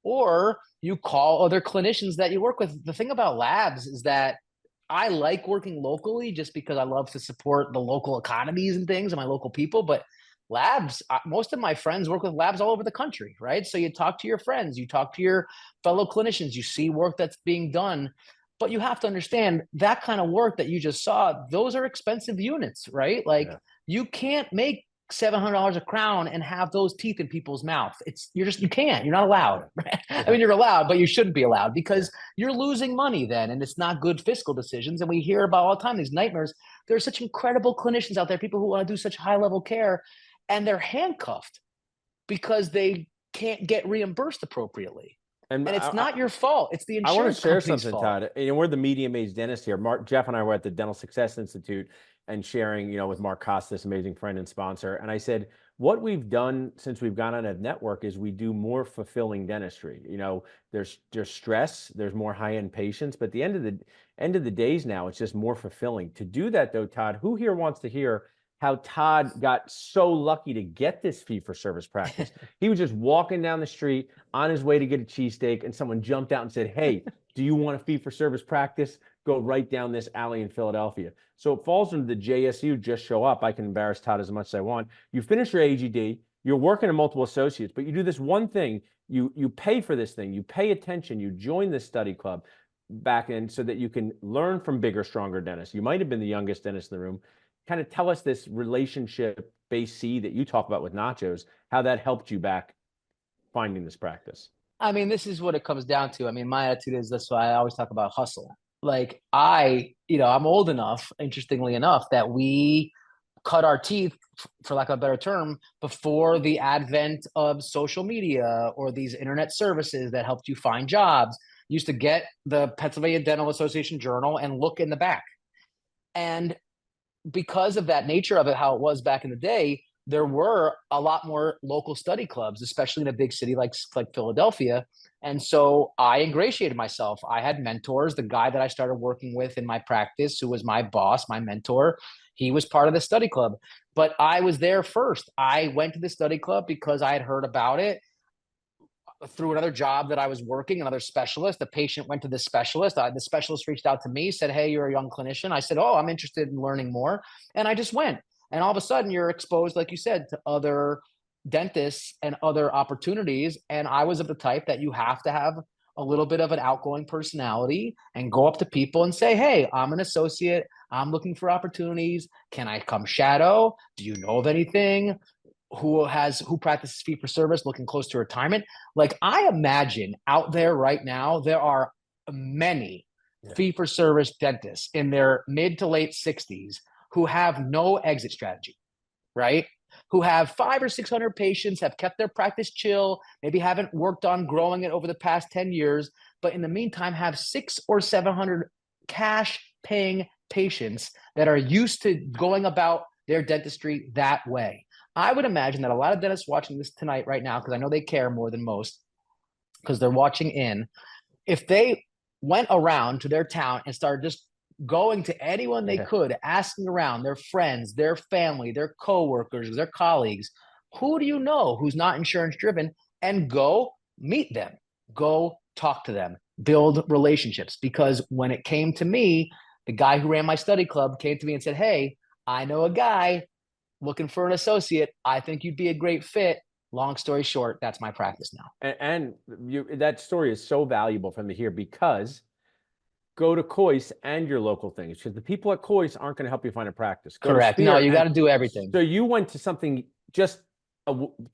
Or you call other clinicians that you work with. The thing about labs is that I like working locally just because I love to support the local economies and things and my local people. But labs, most of my friends work with labs all over the country, right? So you talk to your friends, you talk to your fellow clinicians, you see work that's being done. But you have to understand that kind of work that you just saw, those are expensive units, right? Like, Yeah. you can't make $700 a crown and have those teeth in people's mouth. You can't. You're not allowed. Right? I Yeah. mean, you're allowed, but you shouldn't be allowed Yeah. because you're losing money then, and it's not good fiscal decisions. And we hear about all the time these nightmares. There are such incredible clinicians out there, people who want to do such high level care, and they're handcuffed because they can't get reimbursed appropriately. And And it's not your fault. It's the I want to insurance share company's something, fault. Todd. We're the medium-age dentist here. Jeff and I were at the Dental Success Institute and sharing, with Mark Costa, this amazing friend and sponsor. And I said, what we've done since we've gone on a network is we do more fulfilling dentistry. There's stress, there's more high-end patients, but at the end of the days now, it's just more fulfilling. To do that, though, Todd, who here wants to hear how Todd got so lucky to get this fee-for-service practice? He was just walking down the street on his way to get a cheesesteak, and someone jumped out and said, hey, do you want a fee-for-service practice? Go right down this alley in Philadelphia. So it falls into the JSU, just show up. I can embarrass Todd as much as I want. You finish your AGD, you're working at multiple associates, but you do this one thing. You pay for this thing. You pay attention. You join the study club back in so that you can learn from bigger, stronger dentists. You might have been the youngest dentist in the room. Kind of tell us this relationship-based C that you talk about with Nachos, how that helped you back finding this practice. I mean, this is what it comes down to. I mean, my attitude is this why I always talk about hustle. Like, I'm old enough, interestingly enough, that cut our teeth, for lack of a better term, before the advent of social media or these internet services that helped you find jobs. You used to get the Pennsylvania Dental Association Journal and look in the back. And because of that nature of it, how it was back in the day, there were a lot more local study clubs, especially in a big city like Philadelphia. And so I ingratiated myself. I had mentors. The guy that I started working with in my practice, who was my boss, my mentor, he was part of the study club. But I was there first. I went to the study club because I had heard about it through another job that I was working, another specialist. The patient went to the specialist. The specialist reached out to me, said, "Hey, you're a young clinician." I said, "Oh, I'm interested in learning more." And I just went. And all of a sudden, you're exposed, like you said, to other dentists and other opportunities. And I was of the type that you have to have a little bit of an outgoing personality and go up to people and say, "Hey, I'm an associate. I'm looking for opportunities. Can I come shadow? Do you know of anything? Who practices fee for service looking close to retirement?" Like, I imagine out there right now there are many fee for service dentists in their mid to late 60s who have no exit strategy, right? Who have 500 or 600 patients, have kept their practice chill, maybe haven't worked on growing it over the past 10 years, but in the meantime have 600 or 700 cash paying patients that are used to going about their dentistry that way. I would imagine that a lot of dentists watching this tonight right now, because I know they care more than most, because they're watching in, if they went around to their town and started just going to anyone they could, asking around their friends, their family, their coworkers, their colleagues, who do you know who's not insurance driven, and go meet them, go talk to them, build relationships. Because when it came to me, the guy who ran my study club came to me and said, "Hey, I know a guy looking for an associate. I think you'd be a great fit." Long story short, that's my practice now. And that story is so valuable for them to hear, because go to Coyce and your local things, because the people at Coyce aren't going to help you find a practice. Go to Correct. No, Spear. you got to do everything. So you went to something just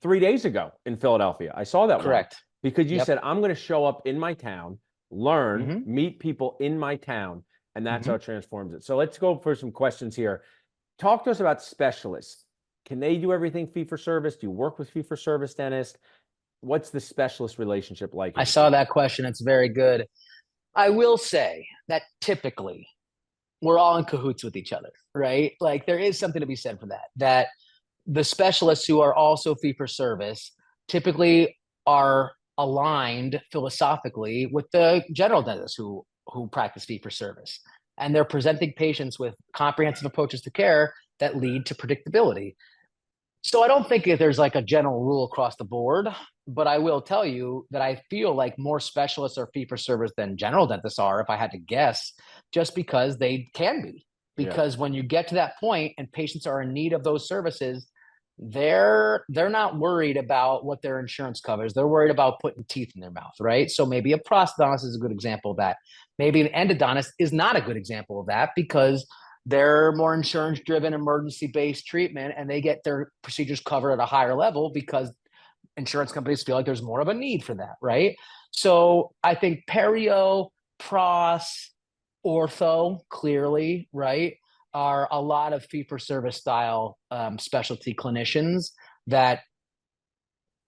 3 days ago in Philadelphia. I saw that Correct. one because you said, "I'm going to show up in my town, learn, Mhm. meet people in my town," and that's how it transforms it. So let's go for some questions here. Talk to us about specialists. Can they do everything fee for service? Do you work with fee for service dentists? What's the specialist relationship like in I the saw city? that question. It's very good. I will say that typically we're all in cahoots with each other, right? Like, there is something to be said for that, that the specialists who are also fee for service typically are aligned philosophically with the general dentists who practice fee for service. And they're presenting patients with comprehensive approaches to care that lead to predictability. So I don't think that there's like a general rule across the board, but I will tell you that I feel like more specialists are fee for service than general dentists are, if I had to guess, just because they can be. Yeah. Because when you get to that point and patients are in need of those services, they're not worried about what their insurance covers. They're worried about putting teeth in their mouth, right? So maybe a prosthodontist is a good example of that. Maybe an endodontist is not a good example of that, because they're more insurance driven, emergency based treatment, and they get their procedures covered at a higher level because insurance companies feel like there's more of a need for that, right? So I think perio, pros, ortho, clearly, right, are a lot of fee for service style specialty clinicians that,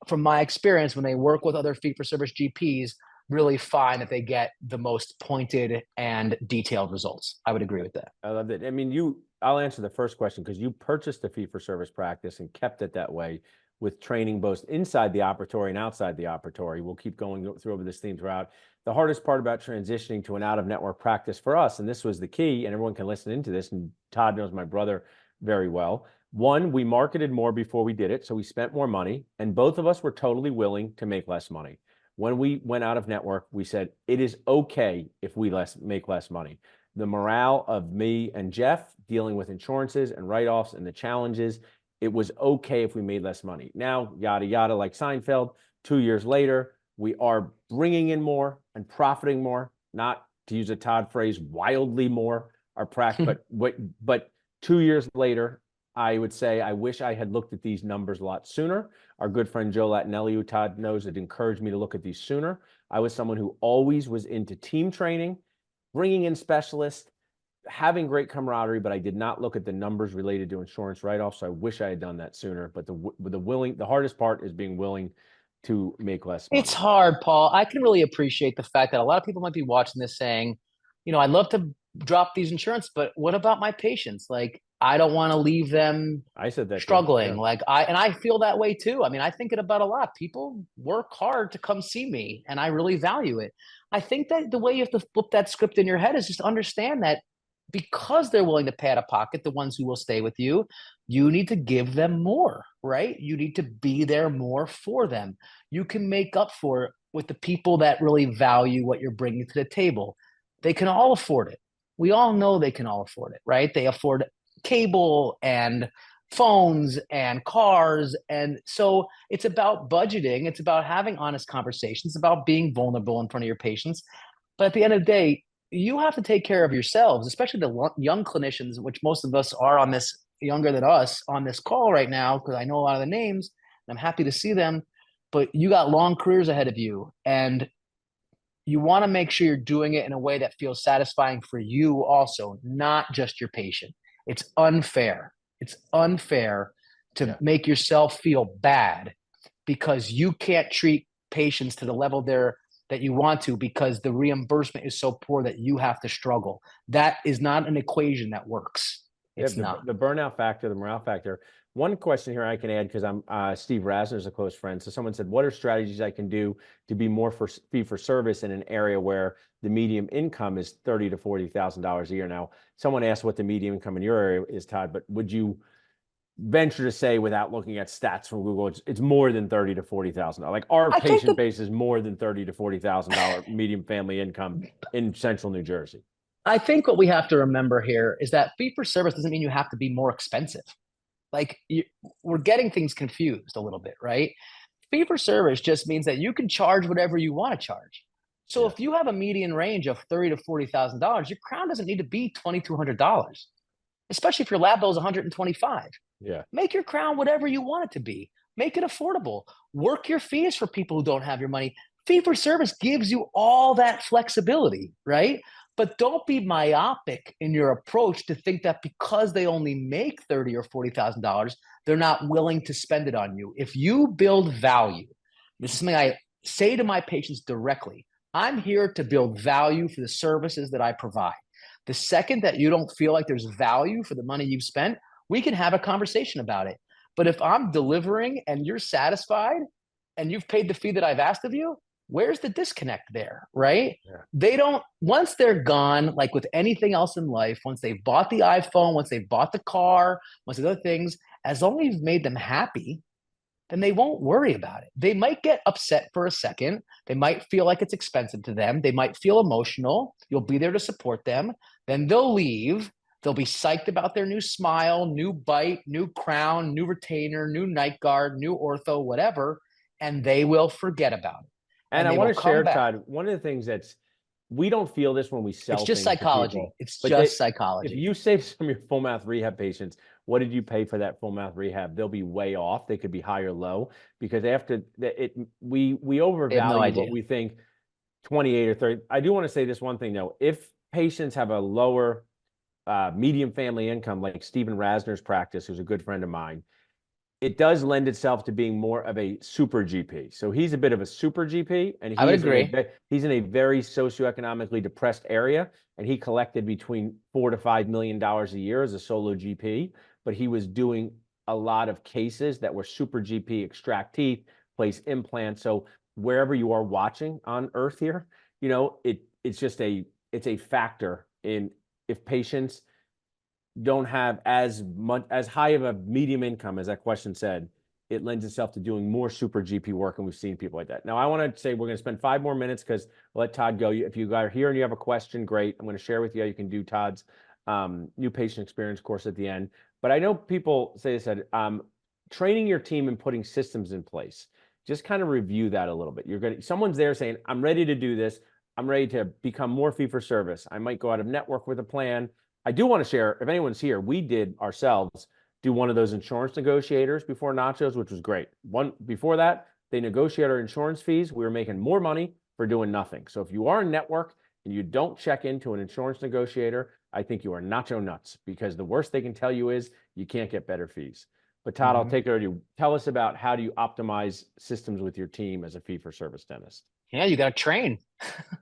from my experience, when they work with other fee for service GPs, really find that they get the most pointed and detailed results. I would agree with that. I love it. I mean, I'll answer the first question, because you purchased a fee for service practice and kept it that way, with training both inside the operatory and outside the operatory. We'll keep going through over this theme throughout. The hardest part about transitioning to an out of network practice for us, and this was the key, and everyone can listen into this, and Todd knows my brother very well. One, we marketed more before we did it, so we spent more money, and both of us were totally willing to make less money. When we went out of network, we said, it is okay if we make less money. The morale of me and Jeff dealing with insurances and write-offs and the challenges, it was okay if we made less money. Now, yada, yada, like Seinfeld, 2 years later, we are bringing in more and profiting more, not, to use a Todd phrase, wildly more, our practice, but 2 years later, I would say I wish I had looked at these numbers a lot sooner. Our good friend Joe Latinelli, who Todd knows, had encouraged me to look at these sooner. I was someone who always was into team training, bringing in specialists, having great camaraderie, but I did not look at the numbers related to insurance write-offs. So I wish I had done that sooner. But the hardest part is being willing to make less It's money. hard, Paul. I can really appreciate the fact that a lot of people might be watching this saying, I'd love to drop these insurance, but what about my patients? Like, I don't want to leave them I said that too. struggling. Yeah. I feel that way too. I mean, I think it about a lot. People work hard to come see me, and I really value it. I think that the way you have to flip that script in your head is just understand that because they're willing to pay out of pocket, the ones who will stay with you, you need to give them more, right? You need to be there more for them. You can make up for it with the people that really value what you're bringing to the table. They can all afford it. We all know they can all afford it, right? They afford cable and phones and cars. And so it's about budgeting. It's about having honest conversations, about being vulnerable in front of your patients. But at the end of the day, you have to take care of yourselves, especially the young clinicians, which most of us are on this, younger than us, on this call right now, because I know a lot of the names and I'm happy to see them. But you got long careers ahead of you. And you want to make sure you're doing it in a way that feels satisfying for you also, not just your patient. It's unfair. It's unfair to make yourself feel bad because you can't treat patients to the level that you want to because the reimbursement is so poor that you have to struggle. That is not an equation that works. It's not. The burnout factor, the morale factor. One question here I can add, because I'm Steve Rasner's a close friend. So someone said, what are strategies I can do to be more fee for service in an area where the median income is $30,000 to $40,000 a year? Now, someone asked what the median income in your area is, Todd, but would you venture to say, without looking at stats from Google, it's more than $30,000 to $40,000? Like, our patient base is more than $30,000 to $40,000 median family income in central New Jersey. I think what we have to remember here is that fee for service doesn't mean you have to be more expensive. Like, we're getting things confused a little bit, right? Fee for service just means that you can charge whatever you want to charge. So if you have a median range of $30,000 to $40,000, your crown doesn't need to be $2,200, especially if your lab bill is $125. Yeah. Make your crown whatever you want it to be. Make it affordable. Work your fees for people who don't have your money. Fee for service gives you all that flexibility, right? But don't be myopic in your approach to think that because they only make $30,000 or $40,000, they're not willing to spend it on you. If you build value, this is something I say to my patients directly. I'm here to build value for the services that I provide. The second that you don't feel like there's value for the money you've spent, we can have a conversation about it. But if I'm delivering and you're satisfied and you've paid the fee that I've asked of you, where's the disconnect there, right? Yeah. They don't, once they're gone, like with anything else in life, once they've bought the iPhone, once they've bought the car, once they've other things, as long as you've made them happy, then they won't worry about it. They might get upset for a second. They might feel like it's expensive to them. They might feel emotional. You'll be there to support them. Then they'll leave. They'll be psyched about their new smile, new bite, new crown, new retainer, new night guard, new ortho, whatever, and they will forget about it. And I want to share, Todd, one of the things we don't feel this when we sell things. It's just psychology. It's just psychology. If you say to some of your full mouth rehab patients, what did you pay for that full mouth rehab? They'll be way off. They could be high or low, because after it, we overvalue what we think 28 or 30. I do want to say this one thing though. If patients have a lower median family income, like Stephen Rasner's practice, who's a good friend of mine, it does lend itself to being more of a super GP. So he's a bit of a super GP, and I would agree. He's in a very socioeconomically depressed area, and he collected between $4 to $5 million a year as a solo GP. But he was doing a lot of cases that were super GP, extract teeth, place implants. So wherever you are watching on Earth here, it's a factor in if patients don't have as high of a medium income as that question said, it lends itself to doing more super GP work, and we've seen people like that. Now, I want to say we're going to spend 5 more minutes because we'll let Todd go. If you are here and you have a question, great. I'm going to share with you how you can do Todd's new patient experience course at the end. But I know people say this, training your team and putting systems in place. Just kind of review that a little bit. Someone's there saying, I'm ready to do this. I'm ready to become more fee for service. I might go out of network with a plan. I do want to share, if anyone's here, we did ourselves do one of those insurance negotiators before Nachos, which was great. Before that, they negotiated our insurance fees. We were making more money for doing nothing. So if you are a network and you don't check into an insurance negotiator, I think you are nacho nuts, because the worst they can tell you is you can't get better fees. But Todd, I'll Mhm. take it over to you. Tell us about, how do you optimize systems with your team as a fee-for-service dentist? Yeah, you got to train.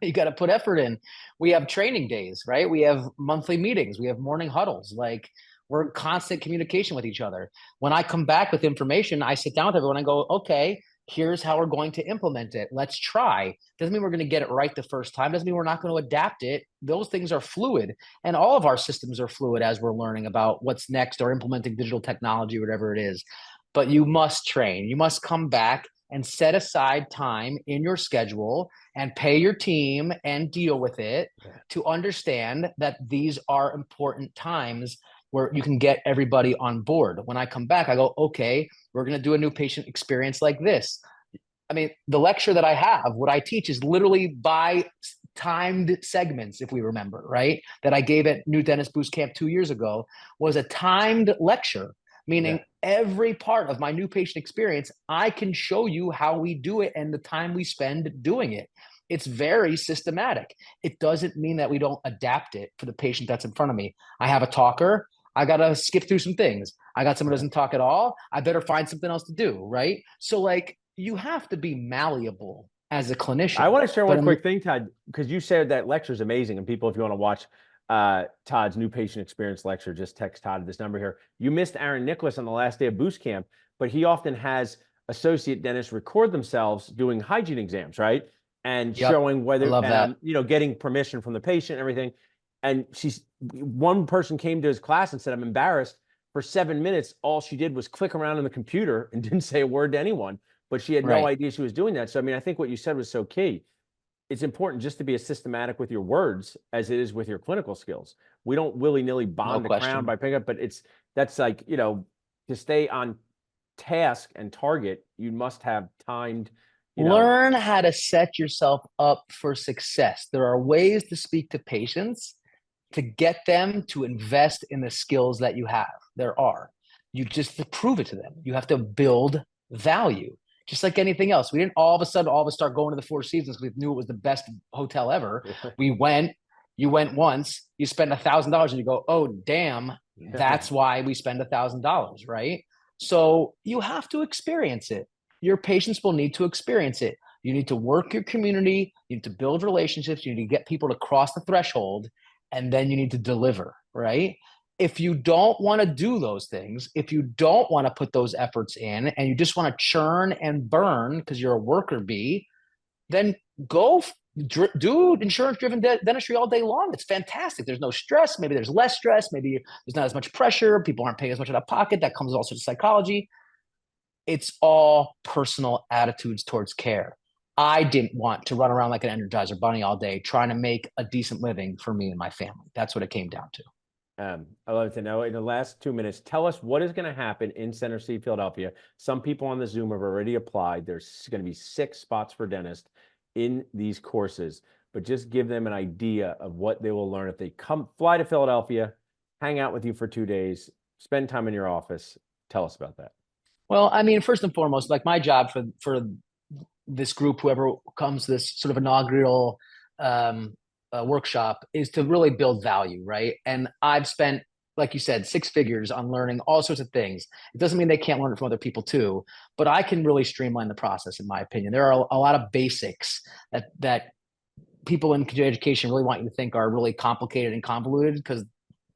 You got to put effort in. We have training days, right? We have monthly meetings. We have morning huddles. Like, we're in constant communication with each other. When I come back with information, I sit down with everyone and go, okay, here's how we're going to implement it. Let's try. Doesn't mean we're going to get it right the first time. Doesn't mean we're not going to adapt it. Those things are fluid. And all of our systems are fluid as we're learning about what's next or implementing digital technology, whatever it is. But you must train. You must come back and set aside time in your schedule and pay your team and deal with it to understand that these are important times where you can get everybody on board. When I come back, I go, okay, we're going to do a new patient experience like this. I mean, the lecture that I have, what I teach is literally by timed segments, if we remember, right? That I gave at New Dentist Boost Camp 2 years ago was a timed lecture, Yeah. meaning every part of my new patient experience, I can show you how we do it and the time we spend doing it. It's very systematic. It doesn't mean that we don't adapt it for the patient that's in front of me. I have a talker. I got to skip through some things. I got someone who doesn't talk at all. I better find something else to do, right? So, like, you have to be malleable as a I clinician. want to share But one quick thing, Todd, because you said that lecture is amazing. And people, if you want to watch Todd's new patient experience lecture, just text Todd at this number here. You missed Aaron Nicholas on the last day of Boost Camp, but he often has associate dentists record themselves doing hygiene exams, right? And yep, showing I whether, love that. getting permission from the patient and everything. And one person came to his class and said, I'm embarrassed. For 7 minutes, all she did was click around on the computer and didn't say a word to anyone, but she had no Right. idea she was doing that. So, I mean, I think what you said was so key. It's important just to be as systematic with your words as it is with your clinical skills. We don't willy-nilly No bomb the crown question. by picking up, but that's like, to stay on task and target, you must have timed, you know, Learn how to set yourself up for success. There are ways to speak to patients to get them to invest in the skills that you have. There are. You just to prove it to them. You have to build value. Just like anything else. We didn't all of a sudden all of us start going to the Four Seasons because we knew it was the best hotel ever. We went, you went once, you spend $1,000 and you go, oh damn, that's why we spend $1,000, right? So you have to experience it. Your patients will need to experience it. You need to work your community, you need to build relationships, you need to get people to cross the threshold, and then you need to deliver, right? If you don't want to do those things, if you don't want to put those efforts in and you just want to churn and burn because you're a worker bee, then go do insurance driven dentistry all day long. It's fantastic. There's no stress. Maybe there's less stress. Maybe there's not as much pressure. People aren't paying as much out of pocket. That comes with all sorts of psychology. It's all personal attitudes towards care. I didn't want to run around like an Energizer bunny all day trying to make a decent living for me and my family. That's what it came down to. I'd love to know, in the last 2 minutes, tell us what is going to happen in Center City, Philadelphia. Some people on the Zoom have already applied. There's going to be 6 spots for dentists in these courses, but just give them an idea of what they will learn if they fly to Philadelphia, hang out with you for 2 days, spend time in your office. Tell us about that. Well, I mean, first and foremost, like my job for this group, whoever comes to this sort of inaugural workshop, is to really build value, right? And I've spent, like you said, 6 figures on learning all sorts of things. It doesn't mean they can't learn it from other people too, but I can really streamline the process, in my opinion. There are a lot of basics that people in continuing education really want you to think are really complicated and convoluted because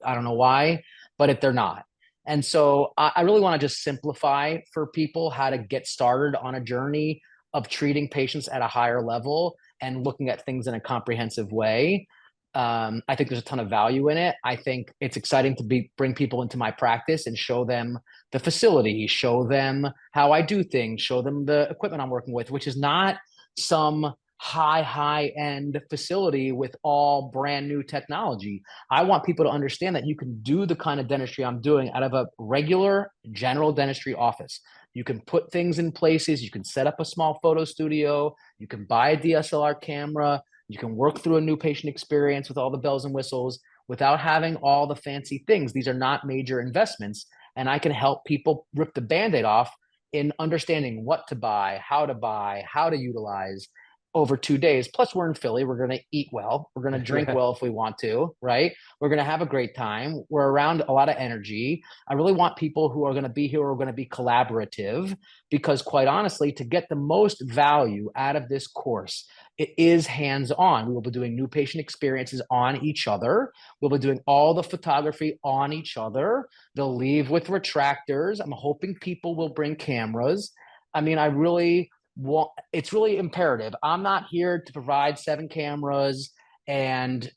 I don't know why, but if they're not. And so I really want to just simplify for people how to get started on a journey of treating patients at a higher level and looking at things in a comprehensive way. I think there's a ton of value in it. I think it's exciting to bring people into my practice and show them the facility, show them how I do things, show them the equipment I'm working with, which is not some high end facility with all brand new technology. I want people to understand that you can do the kind of dentistry I'm doing out of a regular general dentistry office. You can put things in places, you can set up a small photo studio, you can buy a DSLR camera, you can work through a new patient experience with all the bells and whistles without having all the fancy things. These are not major investments, and I can help people rip the band-aid off in understanding what to buy, how to utilize, over 2 days. Plus, we're in Philly. We're going to eat well. We're going to drink well if we want to, right? We're going to have a great time. We're around a lot of energy. I really want people who are going to be here, who are going to be collaborative, because quite honestly, to get the most value out of this course, it is hands-on. We will be doing new patient experiences on each other. We'll be doing all the photography on each other. They'll leave with retractors. I'm hoping people will bring cameras. I mean, I really want, it's really imperative. I'm not here to provide 7 cameras and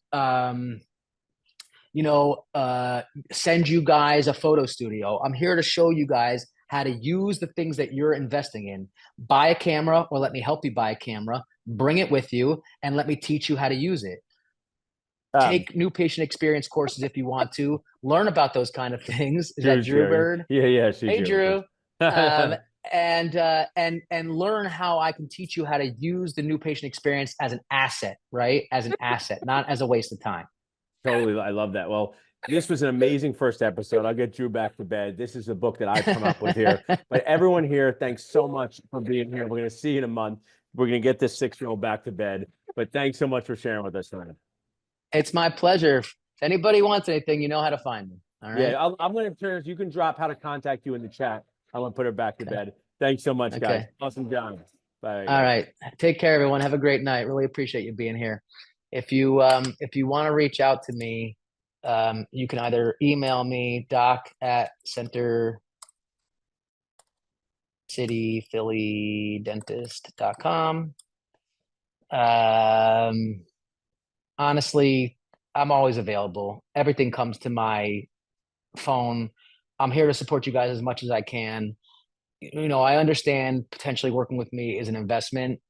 send you guys a photo studio. I'm here to show you guys how to use the things that you're investing in. Buy a camera, or let me help you buy a camera, bring it with you, and let me teach you how to use it. Take new patient experience courses if you want to learn about those kind of things. Is that Drew's Drew here. Bird? Yeah, she's Hey, here with Drew. us. Um, and learn how I can teach you how to use the new patient experience as an asset, right? As an asset, not as a waste of time. Totally. I love that. Well, this was an amazing first episode. I'll get Drew back to bed. This is a book that I've come up with here. But everyone here, thanks so much for being here. We're going to see you in a month. We're going to get this 6-year-old back to bed. But thanks so much for sharing with us tonight. It's my pleasure. If anybody wants anything, you know how to find me. All right. Yeah, I'm going to turn. You can drop how to contact you in the chat. I'm going to put her back to Okay. bed. Thanks so much, guys. Okay. Awesome job. Bye. All Guys. right. Take care, everyone. Have a great night. Really appreciate you being here. If you want to reach out to me, you can either email me, doc@centercityphillydentist.com. Honestly, I'm always available. Everything comes to my phone. I'm here to support you guys as much as I can. I understand potentially working with me is an investment,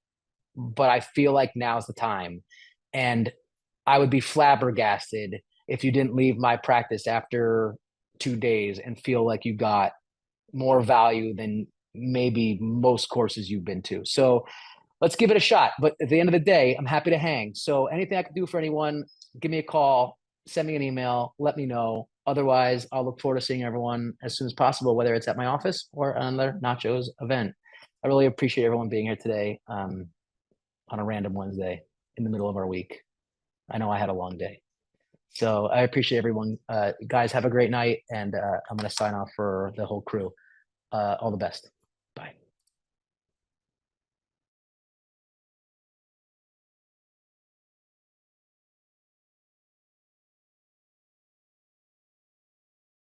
but I feel like now's the time. And I would be flabbergasted if you didn't leave my practice after 2 days and feel like you got more value than maybe most courses you've been to. So let's give it a shot. But at the end of the day, I'm happy to hang. So anything I can do for anyone, give me a call, send me an email, let me know. Otherwise, I'll look forward to seeing everyone as soon as possible, whether it's at my office or another Nachos event. I really appreciate everyone being here today on a random Wednesday in the middle of our week. I know I had a long day. So I appreciate everyone. Guys, have a great night. And I'm going to sign off for the whole crew. All the best.